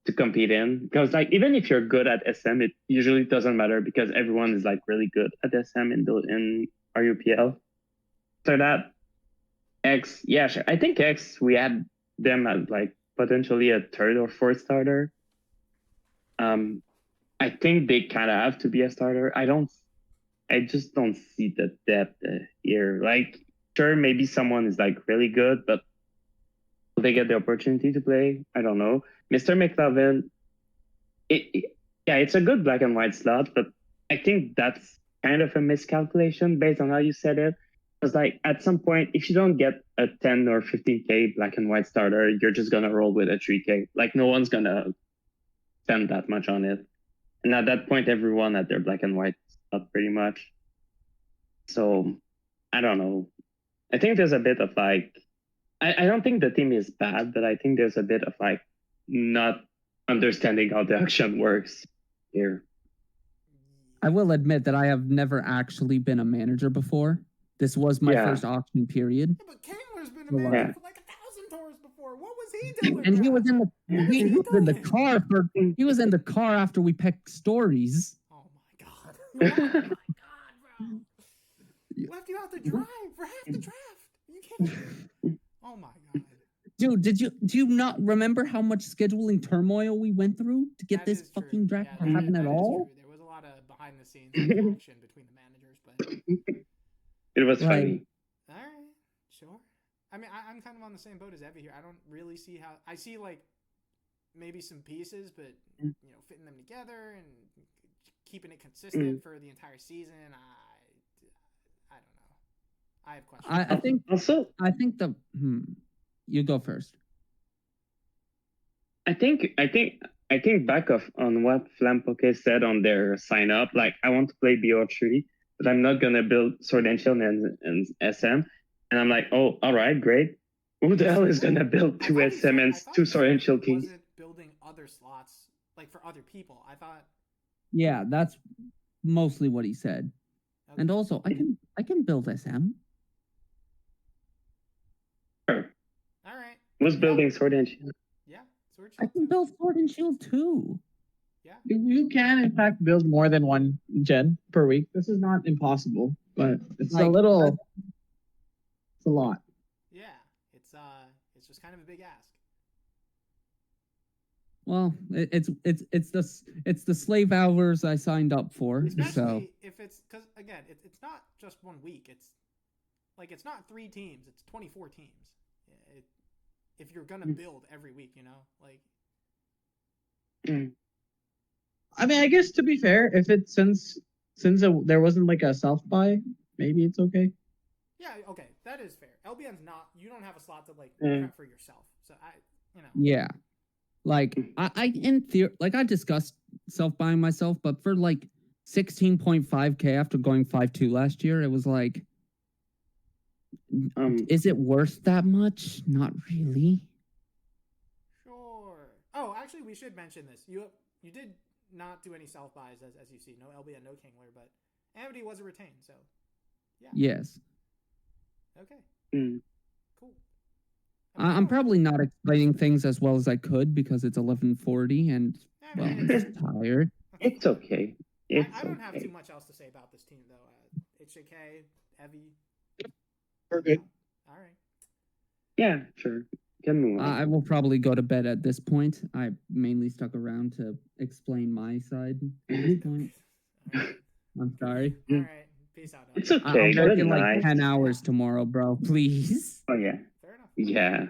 to compete in because like even if you're good at SM, it usually doesn't matter because everyone is like really good at SM in RUPL. So that X, yeah, sure. I think X we had them as like potentially a 3rd or 4th starter. I think they kind of have to be a starter. I just don't see the depth here. Like, sure, maybe someone is like really good, but will they get the opportunity to play? I don't know. Mr. McLovin, yeah, it's a good black and white slot, but I think that's kind of a miscalculation based on how you said it. Because like at some point, if you don't get a 10 or 15K black and white starter, you're just gonna roll with a 3K. Like no one's gonna spend that much on it. And at that point, everyone had their black and white slot pretty much. So I don't know. I think there's a bit of like, I don't think the team is bad, but I think there's a bit of like not understanding how the auction works here. I will admit that I have never actually been a manager before. This was my Yeah. first auction period. Yeah, but Kingler's been a So, manager yeah. for like 1,000 tours before. What was he doing? And he bro? was in the he he was in the doing? car for he was in the car after we picked stories. Oh my god! Oh my god, bro! Left you out to drive for half the draft. You can't. Oh my god! Dude, do you not remember how much scheduling turmoil we went through to get That this is true. fucking draft Yeah, to that happen is- at that is all? true. There was a lot of behind the scenes action between the managers, but It was Like- funny. all right, sure. I mean, I'm kind of on the same boat as Evie here. I don't really see how. I see like maybe some pieces, but Mm. fitting them together and keeping it consistent for the entire season, I don't know. I have questions. I think Also, I think the you go first. I think back on what Flampoke said on their sign up, like I want to play BO3, but I'm not gonna build Sword and Shield and SM. And I'm like, oh, all right, great. Who the hell is gonna build I two thought he SM said- and I thought two he Sword said and he Shield teams? wasn't building other slots like for other people. I thought. Yeah, that's mostly what he said. Okay. And also, I can build SM. Sure. All right. Who's building Sword and Shield? Yeah. Sword I Shield can too. build Sword and Shield too. Yeah. You can, in fact, build more than one gen per week. This is not impossible, but it's Like, it's a lot. Yeah. It's just kind of a big ask. Well, it's the slave hours I signed up for. Especially So if it's because again, it's not just 1 week. It's not 3 teams. It's 24 teams. If you're gonna build every week, like. I mean, I guess to be fair, if it since there wasn't like a self buy, maybe it's okay. Yeah. Okay. That is fair. LBN's not. You don't have a slot to like Mm. prep for yourself. So yeah, like I in theory, like I discussed self buying myself, but for like 16.5K after going 5-2 last year, it was like, is it worth that much? Not really. Sure. Oh, actually, we should mention this. You did not do any self buys as you see. No LBN, no Kingler, but Amity was a retain. So yeah. Yes. Okay. Mm. Cool. I'm probably not explaining things as well as I could because it's 11:40 and well, I'm just tired. It's okay. I don't have too much else to say about this team though. HJK, Evie. We're good. All right. Yeah, sure. Can move on. I will probably go to bed at this point. I mainly stuck around to explain my side at this point. All right. I'm sorry. All right. Peace out. It's Elvie. okay. I'm Good working like night. 10 hours tomorrow, bro. Please. Oh yeah. Fair enough. Yeah. All right.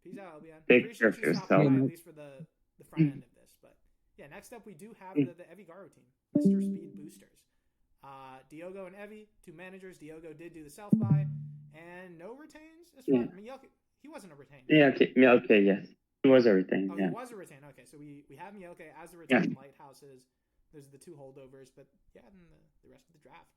Peace out, LBN. Take care of Appreciate you yourself. stopping by, Yeah. at least for the front end of this. But yeah, next up we do have the EviGaro team, Mr. Speed Boosters. Diogo and Evie, 2 managers. Diogo did do the self buy, and no retains. As far Miyake, he wasn't a retain. Yeah. Okay. Yes. It was everything. Oh, Yeah. he was a retain. Okay, so we have Miyake as a retain. Lighthouses. Those are the 2 holdovers, but yeah, then the rest of the draft.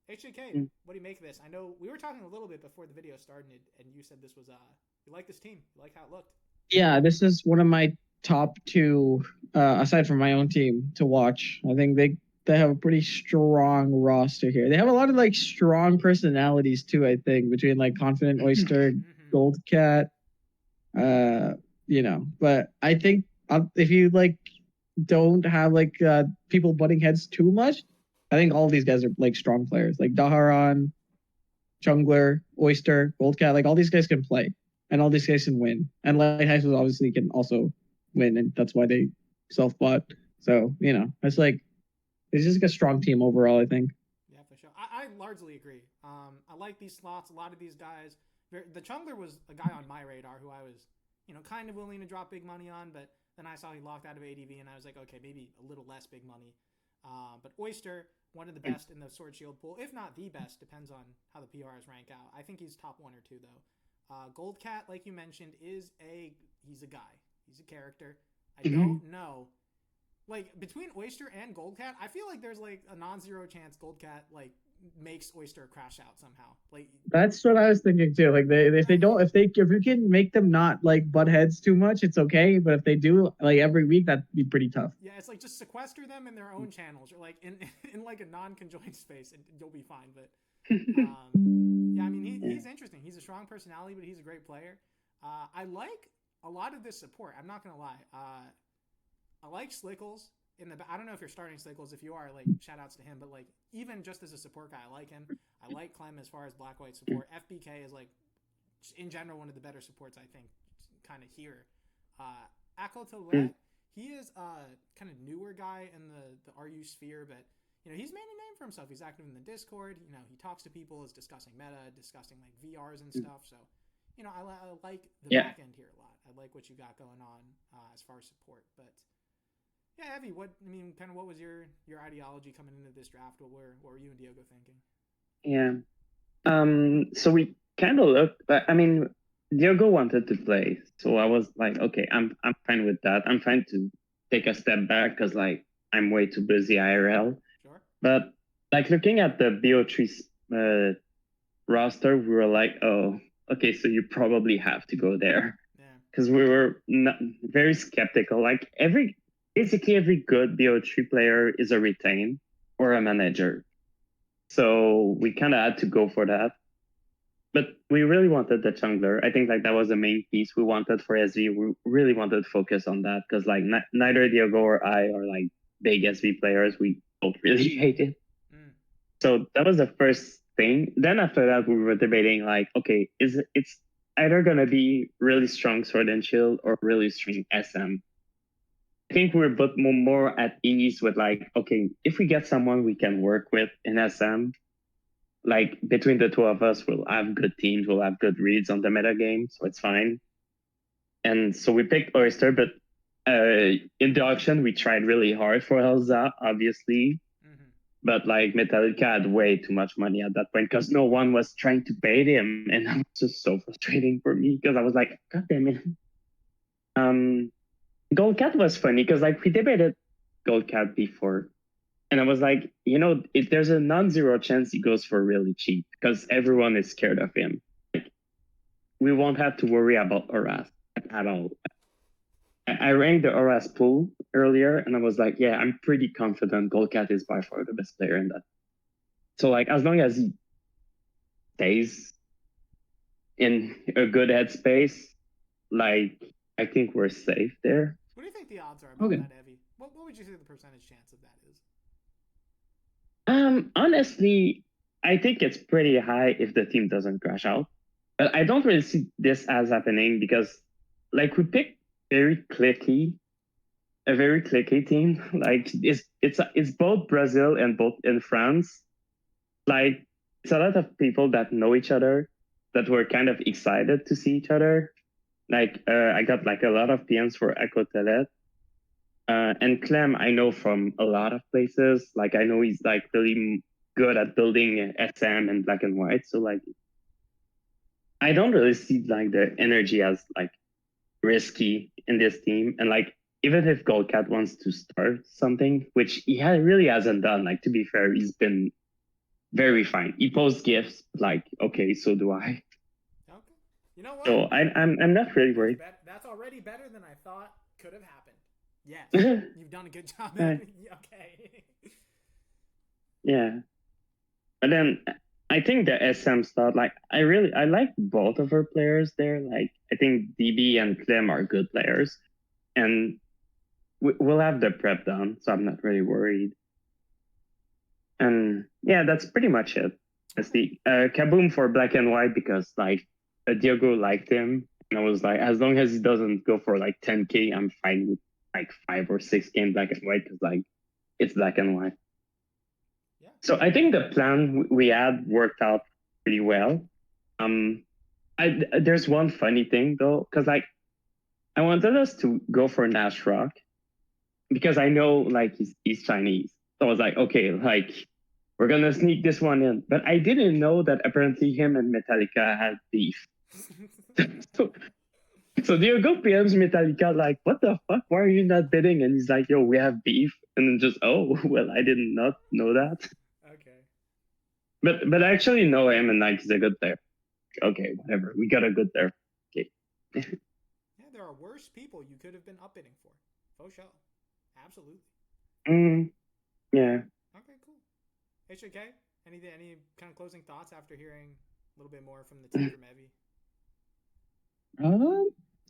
HJK, what do you make of this? I know we were talking a little bit before the video started, and you said this was you like this team, you like how it looked. Yeah, this is one of my top 2, aside from my own team, to watch. I think they have a pretty strong roster here. They have a lot of like strong personalities too. I think between like Confident Oyster, Gold Cat, But I think if you like don't have like people butting heads too much, I think all of these guys are like strong players. Like Daharan, Jungler, Oyster, Goldcat, like all these guys can play, and all these guys can win. And Lighthouses obviously can also win, and that's why they self-bought. So it's just like a strong team overall, I think. Yeah, for sure. I largely agree. I like these slots. A lot of these guys. The Jungler was a guy on my radar who I was, kind of willing to drop big money on, but then I saw he locked out of ADV, and I was like, okay, maybe a little less big money. But Oyster, one of the best in the Sword Shield pool, if not the best, depends on how the PRs rank out. I think he's top 1 or 2 though. Goldcat, like you mentioned, he's a guy. He's a character. I don't know. Like between Oyster and Goldcat, I feel like there's like a non-zero chance Goldcat like makes Oyster crash out somehow. Like that's what I was thinking too. Like if you can make them not like butt heads too much, it's okay. But if they do like every week, that'd be pretty tough. Yeah, it's like just sequester them in their own channels or like in like a non-conjoined space, and you'll be fine. But yeah, I mean he's interesting. He's a strong personality, but he's a great player. I like a lot of this support. I'm not gonna lie. I like Slickles. I don't know if you're starting Slickles. If you are, like, shout outs to him. But like, even just as a support guy, I like him. I like Clem as far as black white support. FBK is like, in general, one of the better supports I think, kind of here. Akko Tolet, he is a kind of newer guy in the RU sphere, but he's made a name for himself. He's active in the Discord. He talks to people, is discussing meta, discussing like VRs and stuff. So I like the back end here a lot. I like what you got going on as far as support. But yeah, Evie, what was your ideology coming into this draft? What were you and Diogo thinking? Yeah. So we kind of looked, but I mean, Diogo wanted to play, so I was like, okay, I'm fine with that. I'm fine to take a step back because like I'm way too busy IRL. Sure. But like looking at the BO3 roster, we were like, oh, okay, so you probably have to go there. Yeah. Because we were very skeptical. Like basically every good BO3 player is a retain or a manager. So we kind of had to go for that. But we really wanted the jungler. I think like that was the main piece we wanted for SV. We really wanted to focus on that because like neither Diogo or I are like big SV players. We both really hate it. So that was the first thing. Then after that, we were debating like, okay, it's either gonna be really strong Sword and Shield or really strong SM. I think we're both more at ease with like, okay, if we get someone we can work with in SM, like between the two of us, we'll have good teams, we'll have good reads on the meta game, so it's fine. And so we picked Oyster, but in the auction we tried really hard for Elza, obviously. But like Metallica had way too much money at that point because no one was trying to bait him, and that was just so frustrating for me because I was like, God damn it. Goldcat was funny because like we debated Goldcat before, and I was like, if there's a non-zero chance he goes for really cheap because everyone is scared of him. Like, we won't have to worry about Oras at all. I ranked the Oras pool earlier, and I was like, yeah, I'm pretty confident Goldcat is by far the best player in that. So like, as long as he stays in a good headspace, like I think we're safe there. What do you think the odds are about that, Evie? What would you say the percentage chance of that is? Honestly, I think it's pretty high if the team doesn't crash out. But I don't really see this as happening because like we picked a very clicky team. Like it's both Brazil and both in France. Like it's a lot of people that know each other that were kind of excited to see each other. Like I got like a lot of PMs for Echo Telet. And Clem, I know from a lot of places. Like I know he's like really good at building SM and black and white. So like I don't really see like the energy as like risky in this team. And like even if Goldcat wants to start something, which he really hasn't done, like to be fair, he's been very fine. He posts gifts, like, okay, so do I. Okay. You know what? So I'm not really worried. That's already better than I thought could have happened. Yes. You've done a good job. Okay. Yeah. And then I think the SM start, like I like both of our players there. Like I think DB and Clem are good players. And we'll have the prep done, so I'm not really worried. And yeah, that's pretty much it. That's the Kaboom for black and white because like Diogo liked him, and I was like, as long as he doesn't go for like 10k, I'm fine with like 5 or 6 game black and white because like it's black and white. Yeah. So I think the plan we had worked out pretty well. There's one funny thing though, because like I wanted us to go for Nash Rock because I know like he's Chinese. So I was like, okay, like we're gonna sneak this one in. But I didn't know that apparently him and Metallica had beef. so Diogo PMs Metallica like, what the fuck? Why are you not bidding? And he's like, yo, we have beef. And then just, oh, well, I did not know that. Okay. But I actually know him and like he's a good player. Okay, whatever. We got a good player. Okay. Yeah, there are worse people you could have been upbidding for. Faux show. Absolutely. Yeah. Okay, cool. HJK, any kind of closing thoughts after hearing a little bit more from the team from Evie?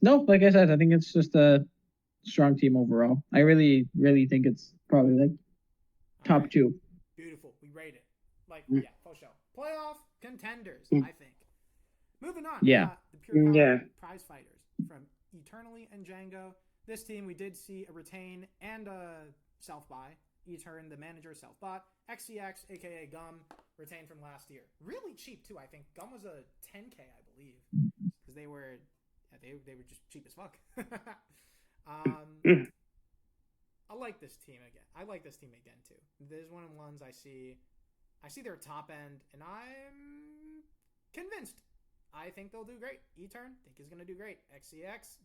No, like I said, I think it's just a strong team overall. I really, really think it's probably like top 2. Beautiful. We rate it. Like, yeah, faux show. Playoff contenders, I think. Moving on. Yeah. The Pure Power prize fighters from Eternally and Django. This team, we did see a retain and a self-buy. Etern, the manager, self-bought. XCX, a.k.a. Gum, retained from last year. Really cheap, too, I think. Gum was a 10k, I believe. Because they were Yeah, they were just cheap as fuck. Mm. I like this team again. I like this team again too. There's one of the ones I see their top end, and I'm convinced. I think they'll do great. E-Turn, think is gonna do great. XCX,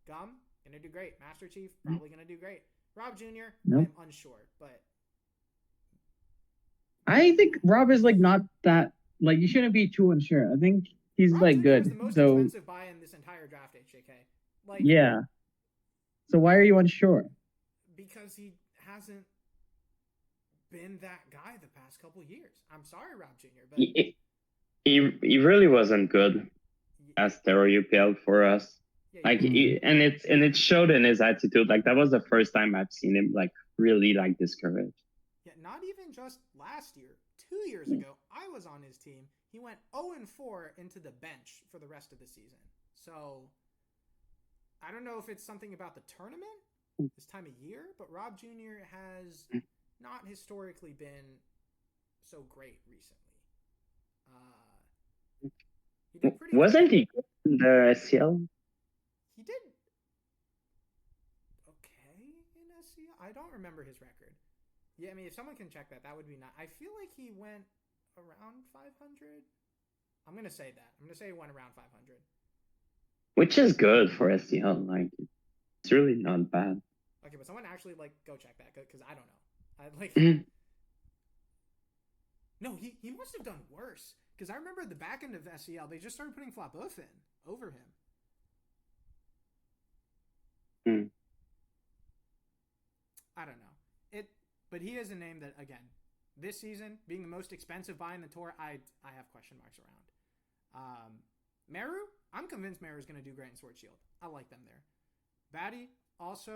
Gum, gonna do great. Master Chief, probably gonna do great. Rob Jr., Nope. I'm unsure, but I think Rob is like not that like you shouldn't be too unsure. I think he's Rob like Jr. good. was the most So expensive buy in this entire draft, HJK. Like, yeah. So why are you unsure? because he hasn't been that guy the past couple years. I'm sorry, Rob Jr., but He really wasn't good as the RUPL for us. yeah, Like, Mhm. and it showed in his attitude. Like, that was the first time I've seen him like really like discouraged. yeah, not even just last year. 2 years ago, I was on his team. He went 0-4 into the bench for the rest of the season. So I don't know if it's something about the tournament this time of year, but Rob Jr. has not historically been so great recently. He did pretty Wasn't good. he good in the SCL? He did okay in SCL. I don't remember his record. Yeah, I mean, if someone can check that, that would be nice. I feel like he went around 500. I'm gonna say that. I'm gonna say he went around 500. Which is good for SCL. Like, it's really not bad. Okay, but someone actually like go check that because I don't know. I like. No, he must have done worse because I remember the back end of SCL they just started putting Flabuff in over him. Mm. I don't know it, but he is a name that again this season being the most expensive buy in the tour, I have question marks around. Meru, I'm convinced Meru is going to do great in Sword Shield. I like them there. Batty also,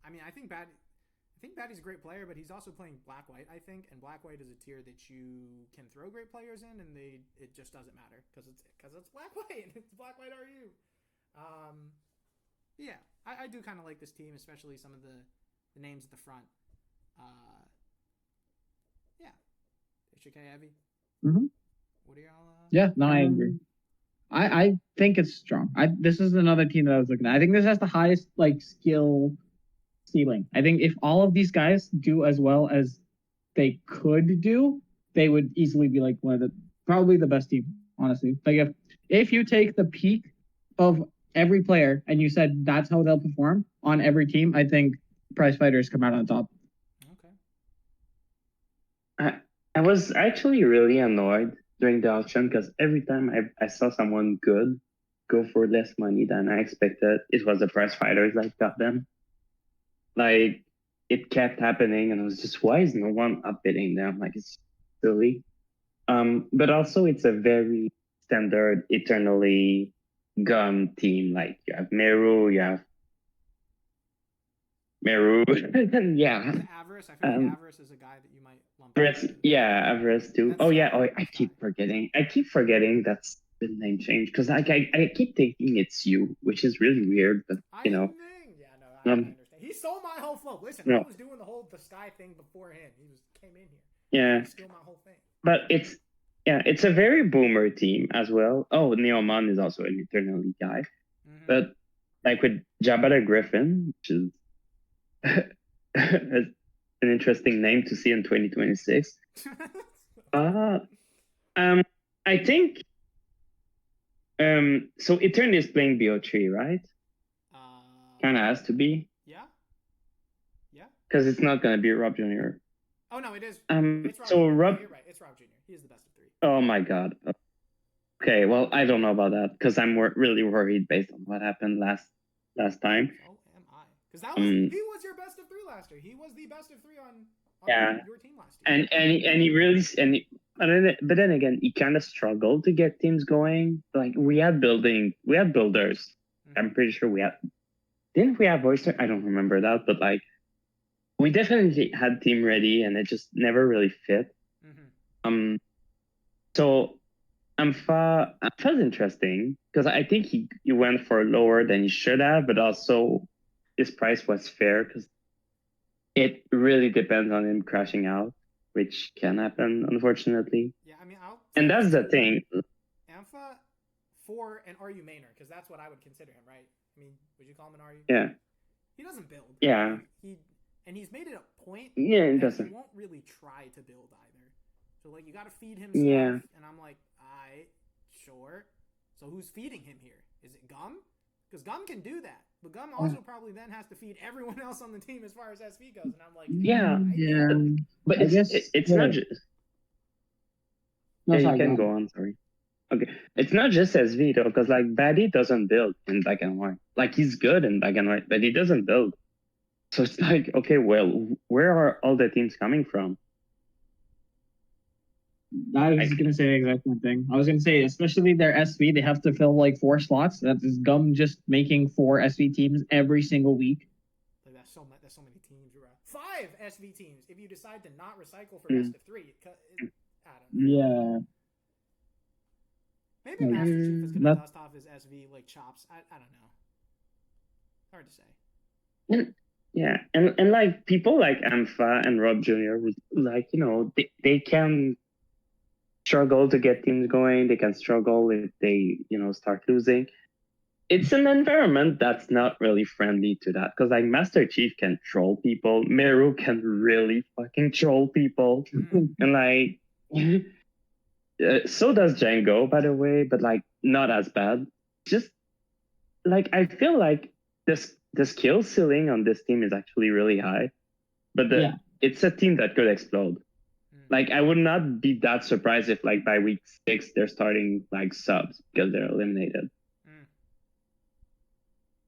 I mean, I think Batty's a great player, but he's also playing Black White, I think, and Black White is a tier that you can throw great players in, and it just doesn't matter because it's Black White. It's Black White RU. Yeah, I do kind of like this team, especially some of the names at the front. Yeah, HK Evie. Mhm. What are y'all? Yeah, no, I agree. I think it's strong. This is another team that I was looking at. I think this has the highest like skill ceiling. I think if all of these guys do as well as they could do, they would easily be like one of the probably the best team, honestly. Like if you take the peak of every player and you said that's how they'll perform on every team, I think prize fighters come out on top. Okay. I was actually really annoyed during the auction because every time I saw someone good go for less money than I expected, it was the prize fighters that got them. Like, it kept happening, and I was just, why is no one upbidding them? Like, it's silly. But also, it's a very standard, eternally Gum team. Like, you have Meru, yeah. Yeah, Avarice. I feel like Avarice is a guy that you might lump into. Yeah, Avarice too. That's Oh yeah, Sky. I keep forgetting that's the name change because like I keep thinking it's you, which is really weird. But Yeah, no, I understand. He stole my whole flow. Listen, no. I was doing the Sky thing before him. He came in here. Yeah, He stole my whole thing. but it's a very boomer team as well. Oh, Neomon is also an eternally guy, but like with Jabba the Griffin, which is an interesting name to see in 2026. I think so Eternity is playing BO3, right? Kinda has to be. Yeah. Because it's not gonna be Rob Jr. Oh no, it is. It's Rob so Jr. Rob. You're right. It's Rob Jr. He is the best of 3. Oh my god. Okay, well I don't know about that because I'm really worried based on what happened last time. So am I. Because he was your best of 3 last year. He was the best of 3 on your team last year. And he really but then again he kind of struggled to get teams going. Like we had builders. I'm pretty sure didn't we have Oyster? I don't remember that, but like we definitely had team ready and it just never really fit. So Ampha's interesting because I think he went for lower than he should have, but also his price was fair because it really depends on him crashing out, which can happen, unfortunately. Yeah, I mean, and that's the thing. Ampha for an RU mainer, because that's what I would consider him, right? I mean, would you call him an RU? Yeah. He doesn't build. Yeah. He's made it a point Yeah, it that doesn't. he won't really try to build either. So like, you got to feed him Yeah. stuff, and I'm like, sure. So who's feeding him here? Is it Gum? Because Gum can do that, but Gum also probably then has to feed everyone else on the team as far as SV goes, and I'm like, Yeah. Yeah. But I guess it's not just. No, Yeah, sorry, you can go go on. Sorry. Okay, it's not just SV though, because like Baddy doesn't build in black and white. Like he's good in black and white, but he doesn't build. So it's like, okay, well, where are all the teams coming from? I was going to say the exact same thing. I was going to say, especially their SV, they have to fill like 4 slots. That is Gum just making 4 SV teams every single week. Like, that's so many teams. 5 SV teams if you decide to not recycle for Mm. best of 3. I don't know. Yeah. Maybe Like, Master Chief is gonna that- dust off his SV like chops. I don't know. Hard to say. Yeah, and like people like Ampha and Rob Jr. would like, you know, they can struggle to get teams going. They can struggle if they, you know, start losing. It's an environment that's not really friendly to that, because like Master Chief can troll people, Meru can really fucking troll people, and like so does Django, by the way, but like not as bad. Just like I feel like the skill ceiling on this team is actually really high, but it's a team that could explode. Like I would not be that surprised if like by week 6 they're starting like subs because they're eliminated.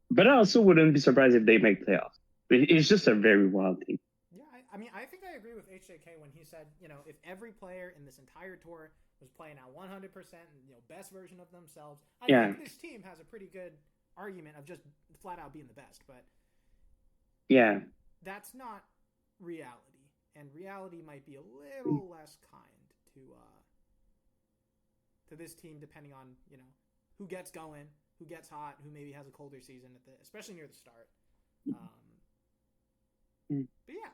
But I also wouldn't be surprised if they make playoffs. It's just a very wild team. Yeah, I mean, I think I agree with HJK when he said, you know, if every player in this entire tour was playing at 100% and, you know, best version of themselves, I think this team has a pretty good argument of just flat out being the best. But yeah, that's not reality, and reality might be a little less kind to this team, depending on, you know, who gets going, who gets hot, who maybe has a colder season especially near the start. But yeah,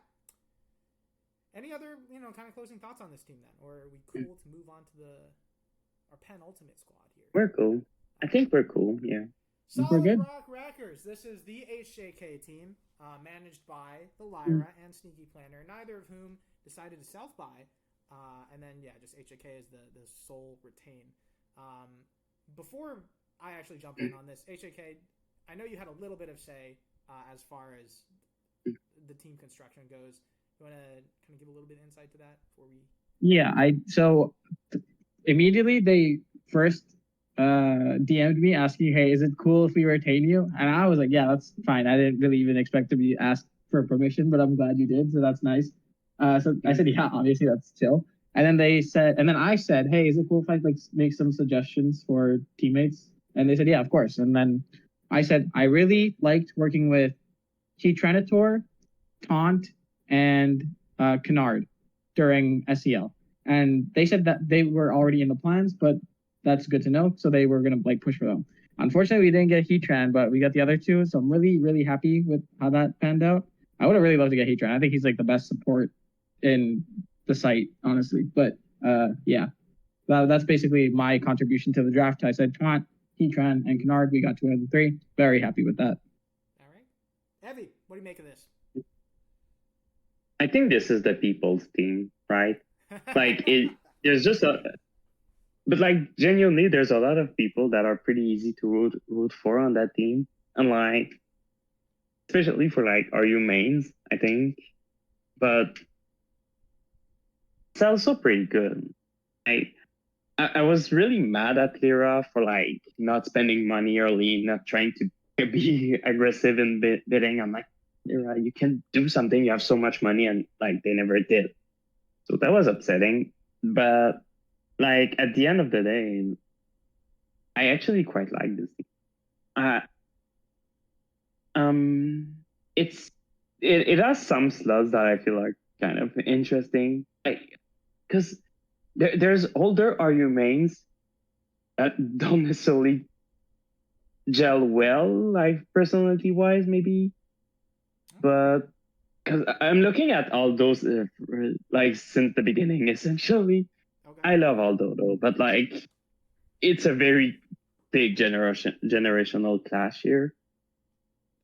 any other, you know, kind of closing thoughts on this team then, or are we cool to move on to our penultimate squad here? We're cool. I think we're cool. Yeah. Solid good. Rock Wreckers. This is the HJK team, managed by the Lyra and Sneaky Planner, neither of whom decided to self-buy. And then, yeah, just HJK is the sole retain. Before I actually jump in on this, HJK, I know you had a little bit of say as far as the team construction goes. You want to kind of give a little bit of insight to that before we... Yeah, so immediately they first DM'd me asking, hey, is it cool if we retain you? And I was like, yeah, that's fine. I didn't really even expect to be asked for permission, but I'm glad you did, so that's nice. So I said, yeah, obviously that's chill. And then I said, hey, is it cool if I like make some suggestions for teammates? And they said, yeah, of course. And then I said, I really liked working with Hetranator, Taunt, and Kennard during SEL. And they said that they were already in the plans, but that's good to know. So they were going to like push for them. Unfortunately, we didn't get Heatran, but we got the other 2. So I'm really, really happy with how that panned out. I would have really loved to get Heatran. I think he's like the best support in the site, honestly. But yeah, that's basically my contribution to the draft. I said Taunt, Heatran, and Kennard. We got 2 out of the 3. Very happy with that. All right. Evie, what do you make of this? I think this is the people's team, right? Like there's just but like genuinely, there's a lot of people that are pretty easy to root for on that team, and like especially for like RU mains, I think. But it's also pretty good. I was really mad at Lyra for like not spending money early, not trying to be aggressive in bidding. I'm like, Lyra, you can do something. You have so much money, and like they never did. So that was upsetting. But like at the end of the day, I actually quite like this team. It has some sluts that I feel like kind of interesting. Because there's older RU mains that don't necessarily gel well, like personality wise, maybe. But because I'm looking at all those like since the beginning, essentially. Okay. I love Aldo though, but like it's a very big generational clash here.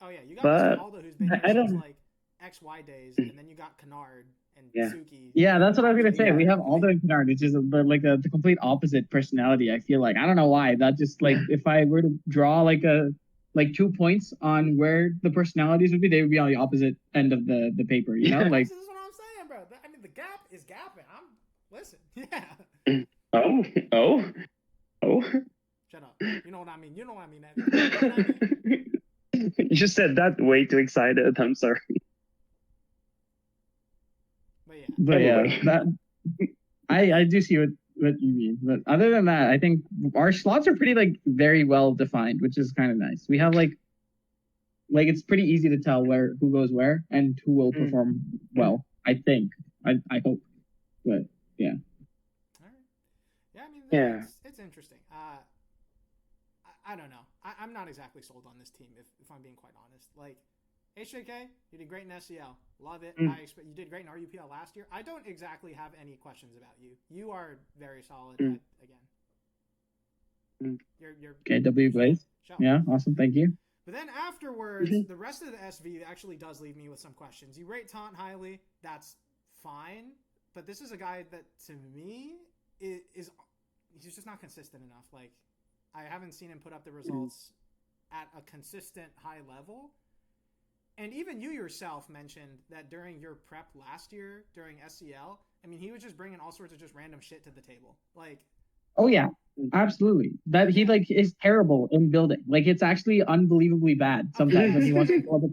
Oh yeah, you got But Mr. Aldo, who's been here I since don't. like XY days, and then you got Kennard and Yeah. Suki. Yeah, that's what I was gonna say. Yeah. We have Aldo and Kennard, which is the complete opposite personality. I feel like I don't know why. That just like if I were to draw like 2 points on where the personalities would be, they would be on the opposite end of the paper. You know, Yeah. like This is what I'm saying, bro. I mean, the gap is gapping. Listen, yeah. Oh. Shut up. You know what I mean. You know what I mean. Evan. You know what I mean. You said that way too excited. I'm sorry. But yeah. But yeah, that I do see what you mean. But other than that, I think our slots are pretty like very well defined, which is kind of nice. We have like it's pretty easy to tell who goes where and who will perform well. I think. I hope. But yeah. All right. Yeah, I mean, Yeah. it's interesting. I don't know. I'm not exactly sold on this team, if I'm being quite honest. Like, HJK, you did great in SCL. Love it. I expect you did great in RUPL last year. I don't exactly have any questions about you. You are very solid again. You're Okay, W Blaze. show. Yeah, awesome. Thank you. But then afterwards, the rest of the SV actually does leave me with some questions. You rate Taunt highly. That's fine. But this is a guy that, to me, is he's just not consistent enough. Like, I haven't seen him put up the results at a consistent high level. And even you yourself mentioned that during your prep last year, during SCL, I mean, he was just bringing all sorts of just random shit to the table. Like, oh yeah, absolutely. That he like is terrible in building. Like it's actually unbelievably bad sometimes when he wants to pull up,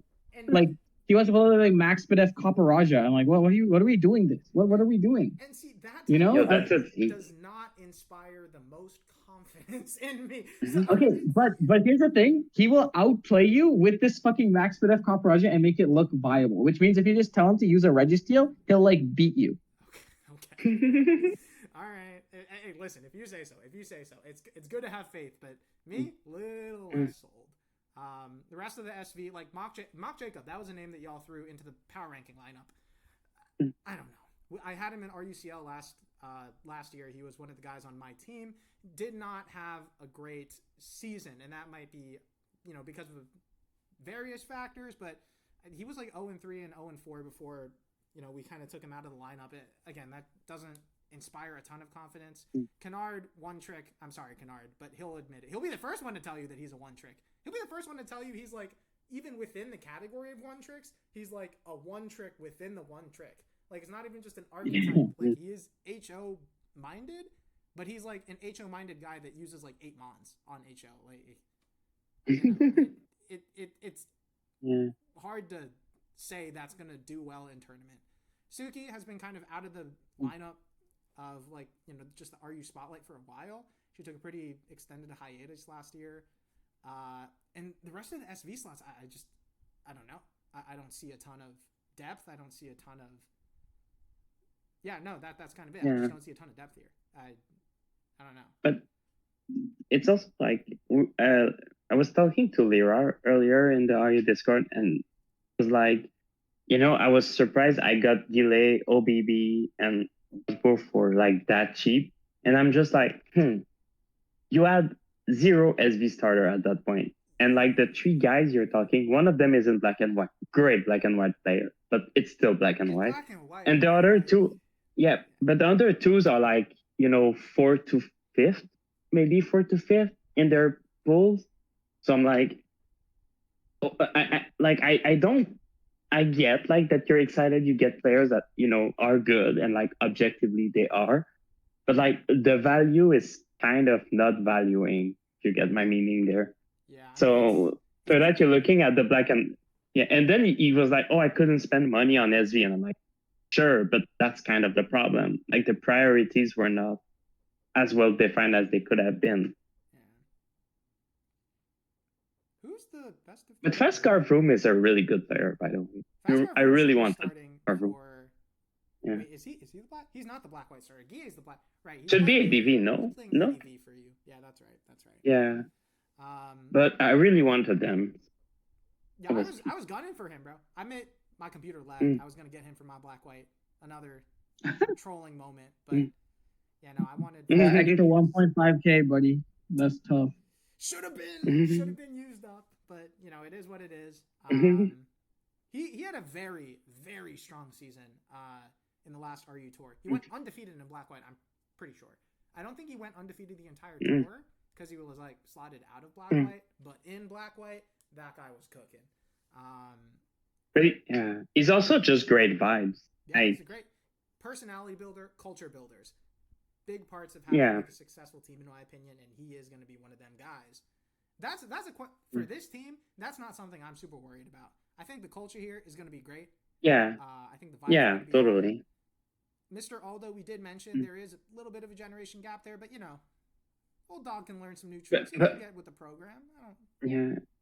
like he wants to pull up like Max Bedef Copper I'm like, what are we doing this? What are we doing? And see that that's does not inspire the most confidence in me. So, Okay, but here's the thing: he will outplay you with this fucking Max Bedef Copper and make it look viable. Which means if you just tell him to use a Registeel, he'll like beat you. Okay. All right. Hey, listen. If you say so, it's good to have faith. But me, little less sold. The rest of the SV, like Mock Jacob, that was a name that y'all threw into the power ranking lineup. I don't know. I had him in RUCL last year. He was one of the guys on my team. Did not have a great season, and that might be, because of various factors. But he was like 0-3 and 0-4 before, we kind of took him out of the lineup. Again, that doesn't inspire a ton of confidence. Kennard, one trick. I'm sorry, Kennard, but he'll admit it. He'll be the first one to tell you that he's a one trick. He'll be the first one to tell you he's like, even within the category of one tricks, he's like a one trick within the one trick. Like, it's not even just an archetype. Like, he is HO minded, but he's like an HO minded guy that uses like 8 mons on HO. Like, it's hard to say that's gonna do well in tournament. Suki has been kind of out of the lineup of like, just the RU spotlight for a while. She took a pretty extended hiatus last year. And the rest of the SV slots, I don't know. I don't see a ton of depth. I don't see a ton of. Yeah, no, that's kind of it. I just don't see a ton of depth here. I don't know. But it's also like I was talking to Lyra earlier in the RU Discord, and it was like, I was surprised I got delay, OBB, and both for like that cheap, and I'm just like, you had 0 SV starter at that point. And like the 3 guys you're talking, one of them isn't black and white. Great black and white player, but it's still black and white. And the other 2, but the other 2s are like, 4th to 5th, maybe 4th to 5th in their pools. So I'm like, I get like that you're excited you get players that, are good and like objectively they are. But like the value is kind of not valuing, if you get my meaning there. Yeah. So for that you're looking at the black and and then he was like, oh, I couldn't spend money on SV, and I'm like, sure, but that's kind of the problem. Like the priorities were not as well defined as they could have been. Yeah. Who's the best of? But Fast Carve Room is a really good player, by the way. I really want to. Yeah. Wait, is he the black? He's not the black white star. Guy is the black. Right. Should be ADV, no? No. ADV for you. Yeah, that's right. Yeah. But I really wanted them. Yeah, I was gunning for him, bro. I meant my computer lagged. I was gonna get him for my black white. Another trolling moment, but yeah, no, I wanted extra 1.5K, buddy. That's tough. should have been used up, but you know, it is what it is. He had a very, very strong season in the last RU tour. He went undefeated in Black White, I'm pretty sure. I don't think he went undefeated the entire tour because he was like slotted out of Black White, but in Black White, that guy was cooking. But he's also just great vibes. Yeah, he's a great personality builder, culture builders. Big parts of having like a successful team, in my opinion, and he is going to be one of them guys. That's for this team. That's not something I'm super worried about. I think the culture here is going to be great. Yeah. I think the vibe totally. Great. Mr. Aldo, we did mention there is a little bit of a generation gap there, but you know, old dog can learn some new tricks. He can get with the program.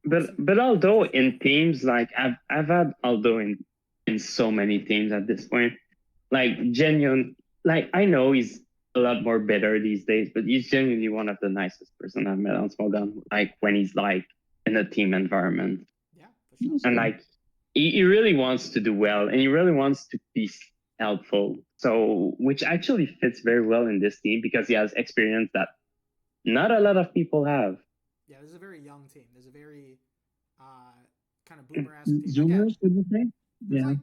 But Aldo in teams, like I've had Aldo in so many teams at this point. Like genuine, like I know he's a lot more bitter these days, but he's genuinely one of the nicest person I've met on Small Gun. Like when he's like in a team environment. Yeah, for sure. And like he really wants to do well, and he really wants to be helpful. So which actually fits very well in this team because he has experience that not a lot of people have. Yeah, this is a very young team. There's a very kind of boomer-esque team. Zoomers, would you say? Yeah. Like,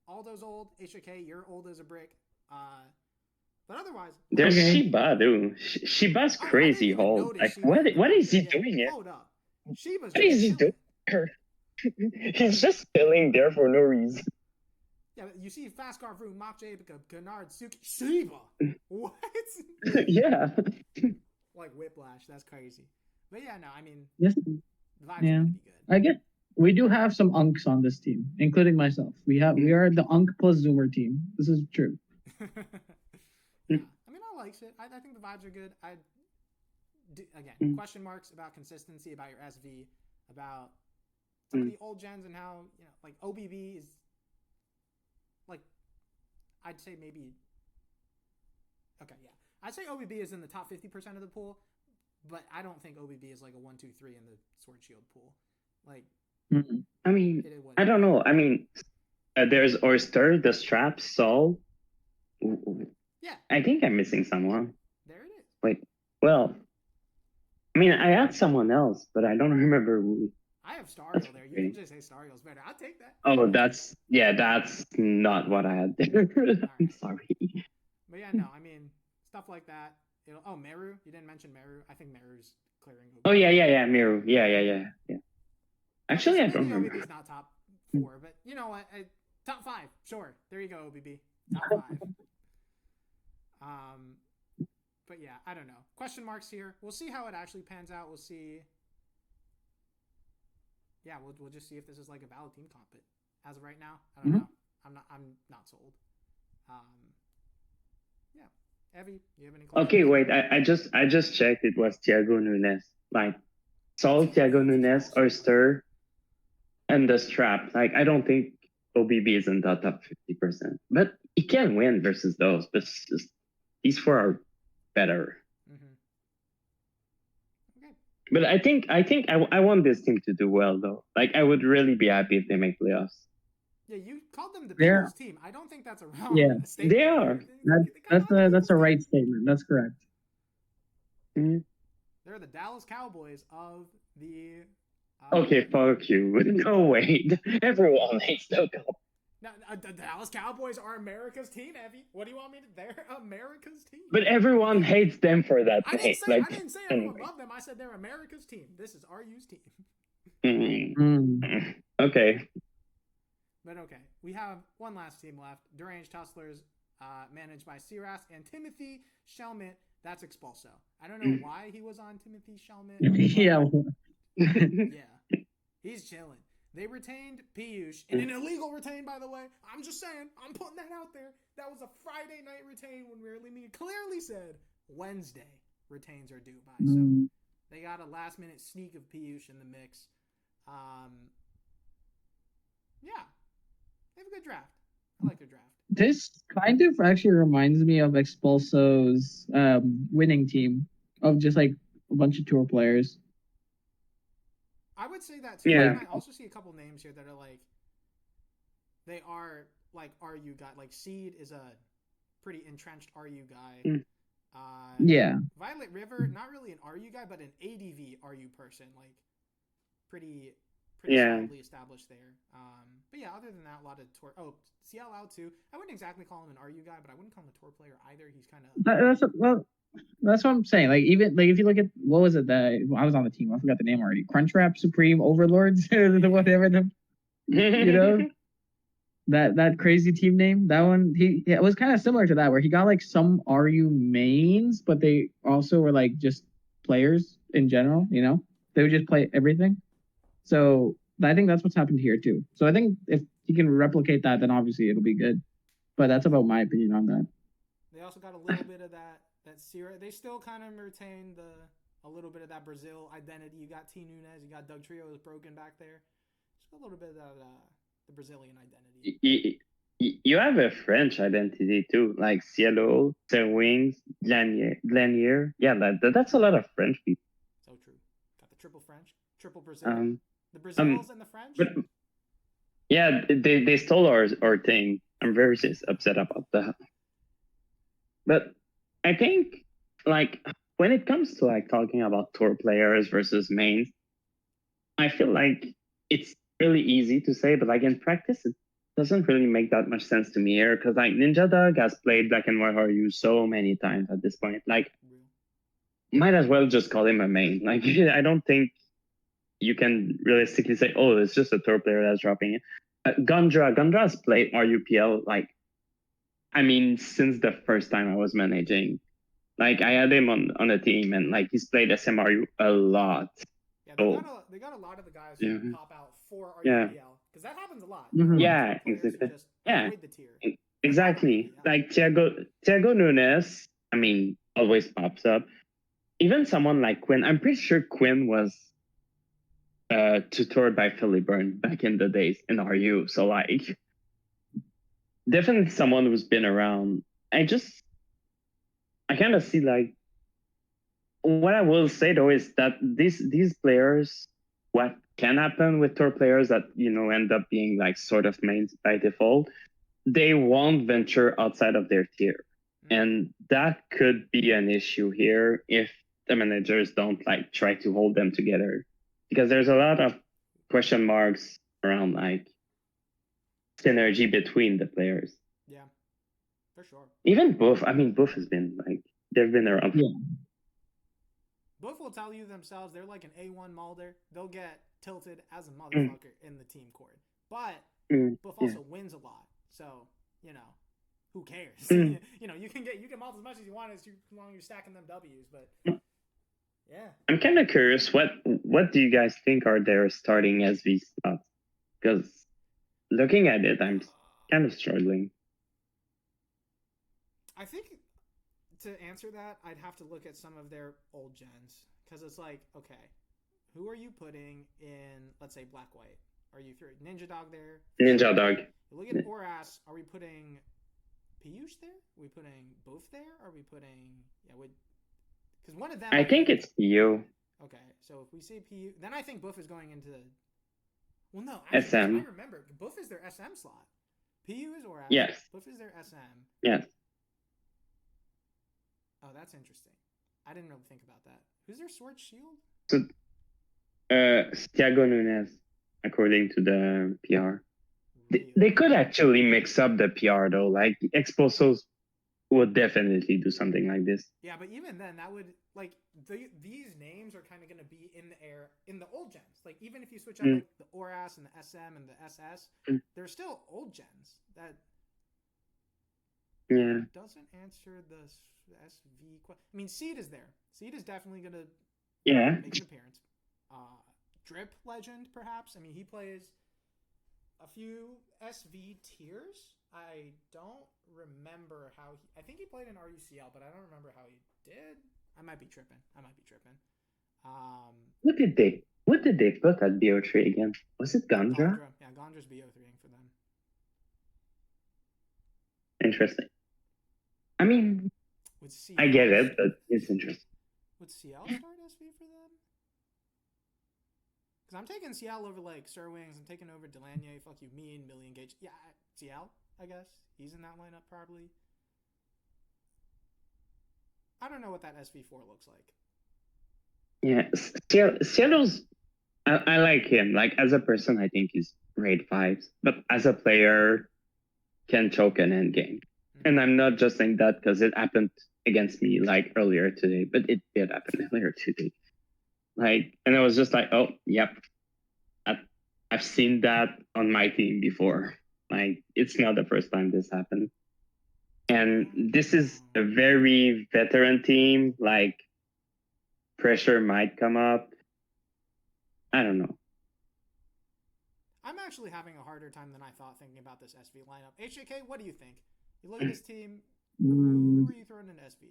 Aldo's old, HJK, you're old as a brick. But otherwise, there's Shiba, dude. Shiba's crazy old. Like, what is he doing here? Hold up. Shiba's what is he doing? He's just chilling there for no reason. Yeah, but you see Fastcar Vroom, Mach J, Kennard, Suki, Shiba. What? Yeah. Like Whiplash, that's crazy. But yeah, no, I mean, yes. The vibes are gonna be good. I get. We do have some unks on this team, including myself. We are the unk plus Zoomer team. This is true. Yeah. I mean, I like it. I think the vibes are good. Question marks about consistency, about your SV, about some of the old gens and how, you know, like OBB is like, I'd say maybe. Okay, yeah. I'd say OBB is in the top 50% of the pool, but I don't think OBB is like a 1, 2, 3 in the Sword Shield pool. Like, I mean, I don't know. I mean, there's Oyster, the Strap, Sol. Yeah. I think I'm missing someone. There it is. Wait, well, I mean, I had someone else, but I don't remember who. I have Stario there. You can just say Stario's better. I'll take that. Oh, that's not what I had there. I'm sorry. But yeah, no, I mean, stuff like that. Meru. You didn't mention Meru. I think Meru's clearing. Oh, yeah, Meru. Yeah. Actually, I don't remember. OBB's not top 4, but you know what? Top 5. Sure. There you go, OBB. Top 5. But yeah, I don't know. Question marks here. We'll see how it actually pans out. We'll see. Yeah, we'll just see if this is like a valid team comp. But as of right now, I don't know. I'm not sold. Yeah, Evie, you have any questions? Okay, wait. I just checked. It was Thiago Nunes. Like Sol, Thiago Nunes, Oyster, and the Strap. Like I don't think OBB is in the top 50%, but he can win versus those. But these 4 are better. Okay. But I think I want this team to do well though. Like I would really be happy if they make playoffs. Yeah, you called them the people's team. I don't think that's a wrong statement. They are. That's a right statement. That's correct. Mm-hmm. They're the Dallas Cowboys of the. Okay, fuck you. No way. Everyone hates the Cowboys. No, the Dallas Cowboys are America's team, Evie. What do you want me to? They're America's team. But everyone hates them for that. I didn't say everyone loved them. I said they're America's team. This is RU's team. Okay. But okay, we have one last team left. Deranged Hustlers, managed by Siras and Timothy Shelmit. That's Expulso. I don't know why he was on Timothy Shelmit. Yeah, he's chilling. They retained Piyush in an illegal retain, by the way. I'm just saying. I'm putting that out there. That was a Friday night retain when we clearly said Wednesday retains are due by. So they got a last minute sneak of Piyush in the mix. Yeah. They have a good draft. I like their draft. This kind of actually reminds me of Expulso's winning team of just like a bunch of tour players. I would say that too. Yeah. I might also see a couple names here that are like, they are like RU guy. Like Seed is a pretty entrenched RU guy. Yeah. Violet River, not really an RU guy, but an ADV RU person, like pretty solidly established there. But yeah, other than that, a lot of tour. Oh, CLL too. I wouldn't exactly call him an RU guy, but I wouldn't call him a tour player either. He's kind of That's what I'm saying. Like even like if you look at what was it that I was on the team, I forgot the name already. Crunchwrap Supreme Overlords, the whatever the you know that crazy team name. That one it was kind of similar to that where he got like some RU mains, but they also were like just players in general. You know, they would just play everything. So I think that's what's happened here too. So I think if he can replicate that, then obviously it'll be good. But that's about my opinion on that. They also got a little bit of that Sierra. They still kind of retain a little bit of that Brazil identity. You got T Nunes, you got Doug Trio is broken back there. Just a little bit of the Brazilian identity. You have a French identity too, like Cielo, Wings, Glenier. Yeah, that's a lot of French people. So true. Got the triple French, triple Brazil. The Brazils and the French. But, yeah, they stole our thing. I'm very upset about that. But I think like when it comes to like talking about tour players versus mains, I feel like it's really easy to say, but like in practice, it doesn't really make that much sense to me here because like Ninja Dog has played Black and White RU so many times at this point. Like, might as well just call him a main. Like, I don't think you can realistically say, oh, it's just a tour player that's dropping it. Gondra's played RUPL, like, I mean, since the first time I was managing. Like, I had him on a team, and, like, he's played SMRU a lot. Yeah, they got a lot of the guys who pop out for RUPL, because that happens a lot. Yeah, exactly. Avoid the tier. Exactly. Like, Thiago Nunes, I mean, always pops up. Even someone like Quinn, I'm pretty sure Quinn was tutored by Philly Byrne back in the days in RU. So like definitely someone who's been around. I kind of see like what I will say though is that these players, what can happen with tour players that end up being like sort of mains by default, they won't venture outside of their tier. And that could be an issue here if the managers don't like try to hold them together, because there's a lot of question marks around like synergy between the players. Yeah, for sure. Even Buff, I mean, Buff has been like, they've been around. Yeah. Buff will tell you themselves they're like an A1 Mulder. They'll get tilted as a motherfucker in the team court. But Buff also wins a lot. So, who cares? You can malt as much as you want as long as you're stacking them W's, but yeah. I'm kind of curious, what do you guys think are their starting SV spots? Because looking at it, I'm kind of struggling. I think to answer that, I'd have to look at some of their old gens, because it's like, okay, who are you putting in, let's say, Black White? Are you throwing Ninja Dog there? Ninja Dog. Look at Oras. Are we putting Piyush there? Are we putting both there? Are we putting because one of them? I think it's you. Okay, so if we say PU, then I think Buff is going into. Well, no, SM. I remember Buff is their SM slot. PU is Oras. Yes. Buff is their SM. Yes. Oh, that's interesting. I didn't really think about that. Who's their Sword Shield? So, Thiago Nunes, according to the PR. Really? They could actually mix up the PR though. Like Exposos would definitely do something like this. Yeah, but even then, that would these names are kind of going to be in the air in the old gens. Like even if you switch out like the Oras and the SM and the SS, they're still old gens. That doesn't answer the SV question. I mean, Seed is there. Seed is definitely going to make an appearance. Drip Legend, perhaps. I mean, he plays a few SV tiers. I don't remember how I think he played in RUCL, but I don't remember how he did. I might be tripping. What did they put at BO3 again? Was it Gondra? Yeah, Gondra's BO3ing for them. Interesting. I mean, I get it, but it's interesting. Would CL start SV for them? Because I'm taking CL over like Sir Wings. I'm taking over Delanier. Fuck you, me and Millie Engage. Yeah, CL, I guess. He's in that lineup probably. I don't know what that SV4 looks like. Yeah, Cielo's. I like him. Like as a person, I think he's grade 5s, but as a player, can choke an end game. And I'm not just saying that because it happened against me like earlier today, but it did happen earlier today. Like, and I was just like, oh, yep, I've seen that on my team before. Like, it's not the first time this happened. And this is a very veteran team. Like, pressure might come up. I don't know. I'm actually having a harder time than I thought thinking about this SV lineup. HJK, what do you think? You look at this team. Who are you throwing in SV?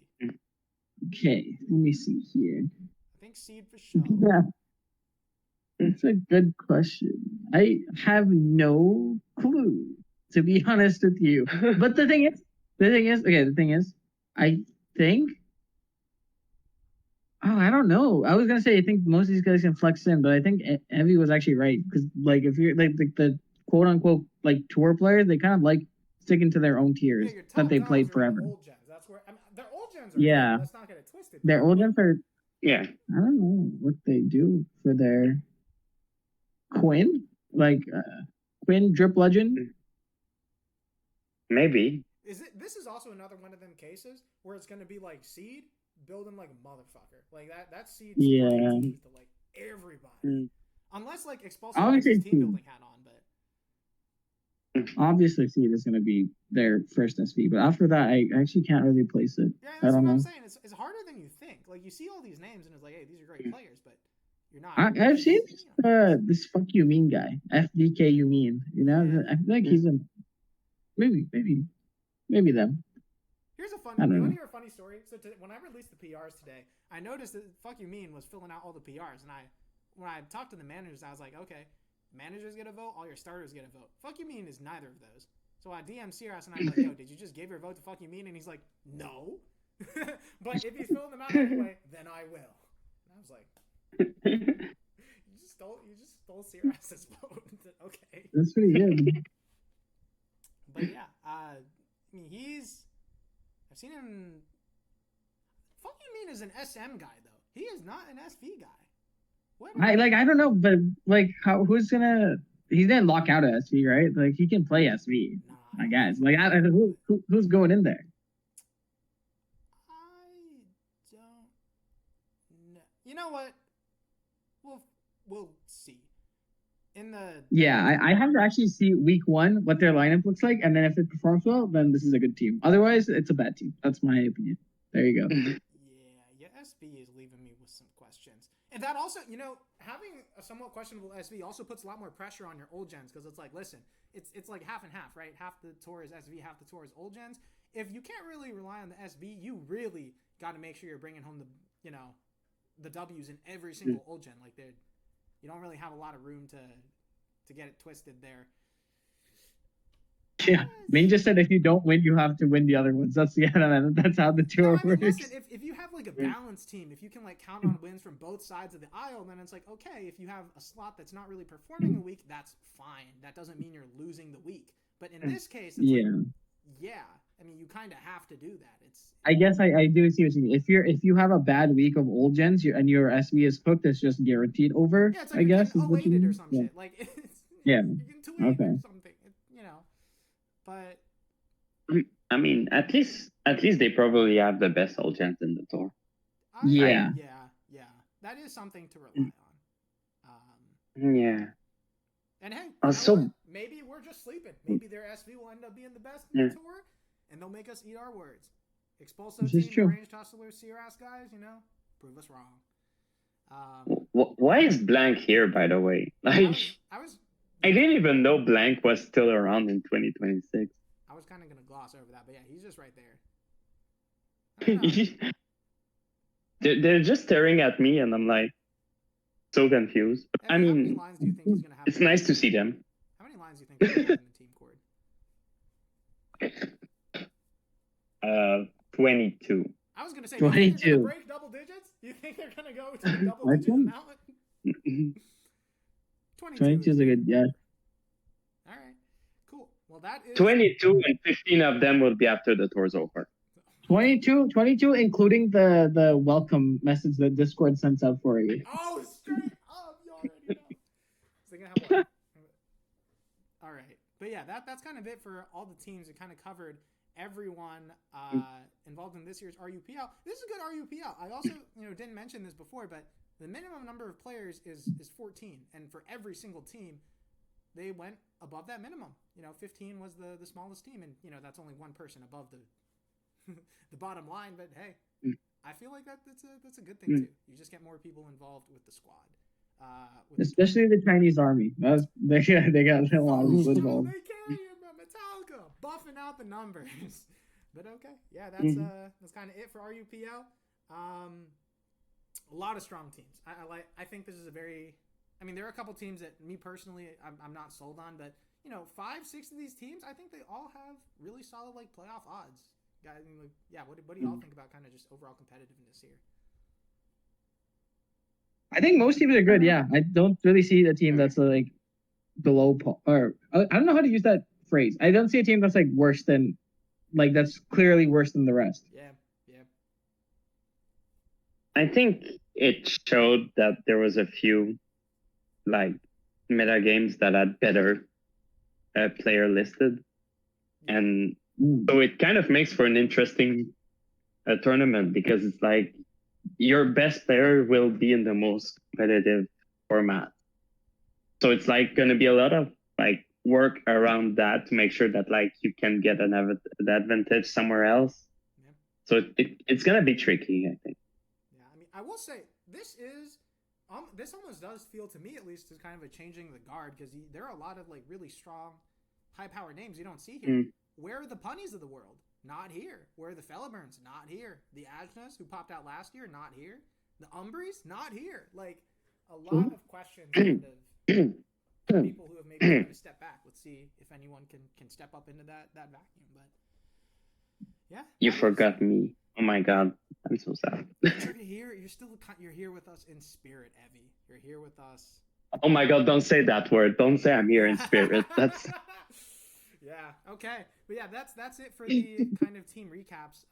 Okay, let me see here. I think Seed for sure. Yeah. That's a good question. I have no clue, to be honest with you. But the thing is, I think. Oh, I don't know. I was gonna say I think most of these guys can flex in, but I think Evie was actually right because, like, if you're like the quote unquote like tour players, they kind of like sticking to their own tiers that they played forever. Old gens. That's where their old gens are. Yeah, good. Let's not get it twisted. their old gens are. Yeah, I don't know what they do for their Quinn, like Quinn Drip Legend. Maybe. This is also another one of them cases where it's gonna be like Seed building like a motherfucker. Like that Seed Yeah. to like everybody. Unless like Expulsive has Obviously, his team building hat on, but obviously Seed is going to be their first SV, but after that, I actually can't really place it. yeah, I that's don't what I'm know. saying. It's harder than you think. Like you see all these names and it's like, hey, these are great players, but you're not. I've seen this fuck you mean guy, FDK you mean. You know, I feel like he's a maybe them. Here's a fun. I don't You know. want to hear a funny story? So when I released the PRs today, I noticed that Fuck You Mean was filling out all the PRs, and when I talked to the managers, I was like, okay, managers get a vote, all your starters get a vote. Fuck You Mean is neither of those. So I DM Sierras and I'm like, yo, did you just give your vote to Fuck You Mean? And he's like, no. But if he's filling them out anyway, then I will. And I was like, you just stole Sierras's vote. Okay. That's pretty good. But yeah, I mean, I've seen him. Fuck You Mean is an SM guy though. He is not an SV guy. What? I don't know, but like, who's gonna? He's gonna lock out a SV, right? Like he can play SV. Nah, I guess. Like, who's going in there? I don't know. You know what? We'll see. I have to actually see week 1 what their lineup looks like, and then if it performs well, then this is a good team. Otherwise, it's a bad team. That's my opinion. There you go. Yeah, SB is leaving me with some questions. And that also, having a somewhat questionable SV also puts a lot more pressure on your old gens because it's like, listen, it's like half and half, right? Half the tour is SV, half the tour is old gens. If you can't really rely on the SV, you really got to make sure you're bringing home the W's in every single old gen. Like you don't really have a lot of room to get it twisted there. Yeah, Ming just said if you don't win, you have to win the other ones. That's that's how the tour works. Listen, if you have like a balanced team, if you can like count on wins from both sides of the aisle, then it's like, okay, if you have a slot that's not really performing a week, that's fine. That doesn't mean you're losing the week. But in this case, it's I mean, you kind of have to do that. I guess I do see what you mean. If you have a bad week of old gens, and your SV is cooked, it's just guaranteed over. Yeah, it's like I guess is what you mean. Or some shit. Like you can tweet or something. But I mean, at least they probably have the best old gens in the tour. Yeah. That is something to rely on. Yeah. And hey, also, maybe we're just sleeping. Maybe their SV will end up being the best in the tour, and they'll make us eat our words. Expulso team, ranged hustlers, Sierras guys, prove us wrong. Why is Blank here, by the way? Like, I didn't even know Blank was still around in 2026. I was kind of gonna gloss over that, but yeah, he's just right there. They're just staring at me, and I'm like so confused. But, I mean, how many lines do you think he's gonna have? It's nice to see them. How many lines do you think he's gonna have in the team cord? 22. I was gonna say 22. They're gonna break double digits. You think they're gonna go to the double digit amount? 22 is a good guess. All right, cool. Well, that is 22, and 15 of them will be after the tour's over. 22, including the welcome message that Discord sends out for you. Oh, straight up, you already know. So they're gonna have one. All right, but yeah, that's kind of it for all the teams. It kind of covered everyone involved in this year's RUPL. This is a good RUPL. I also didn't mention this before, but the minimum number of players is 14, and for every single team, they went above that minimum. 15 was the smallest team, and that's only one person above the the bottom line. But hey, I feel like that's a good thing too. You just get more people involved with the squad. Especially the Chinese army. They got a lot of people involved. They carry him, Metallica, buffing out the numbers. But okay, yeah, that's kind of it for RUPL. A lot of strong teams. I think this is a very. I mean, there are a couple teams that me personally I'm not sold on, but 5-6 of these teams, I think they all have really solid playoff odds. Guys, what do y'all think about kind of just overall competitiveness here? I think most teams are good. Yeah, I don't really see a team that's below or I don't know how to use that phrase. I don't see a team that's worse than that's clearly worse than the rest. Yeah. I think it showed that there was a few meta games that had better player listed, and so it kind of makes for an interesting tournament because it's your best player will be in the most competitive format. So it's going to be a lot of work around that to make sure that you can get an advantage somewhere else. Yeah. So it's going to be tricky, I think. Yeah, I mean, I will say this almost does feel to me at least as kind of a changing the guard because there are a lot of really strong, high-powered names you don't see here. Where are the Punnies of the world? Not here. Where are the Fellaburns? Not here. The Ajnas, who popped out last year? Not here. The Umbries? Not here. A lot of questions kind of people who have maybe taken a step back. Let's see if anyone can step up into that vacuum. But yeah. You forgot me. Oh my god. I'm so sad. You're here. You're here with us in spirit, Evie. You're here with us. Oh my god, don't say that word. Don't say I'm here in spirit. That's yeah, okay. But yeah, that's it for the kind of team recaps.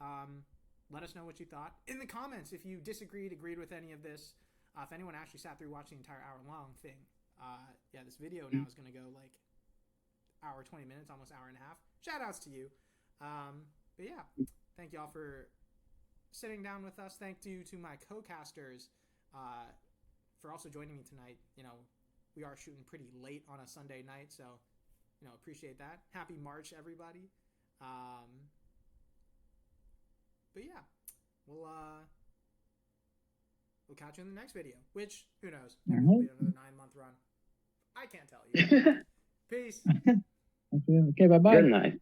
Let us know what you thought in the comments if you agreed with any of this. If anyone actually sat through watching the entire hour-long thing. This video now is going to go hour 20 minutes, almost hour and a half. Shout outs to you. But yeah, thank y'all for sitting down with us. Thank you to my co-casters for also joining me tonight. We are shooting pretty late on a Sunday night, so appreciate that. Happy March, everybody. But yeah, we'll catch you in the next video, which, who knows, maybe it'll be another 9-month run. I can't tell you. Peace. Okay, bye-bye. Good night.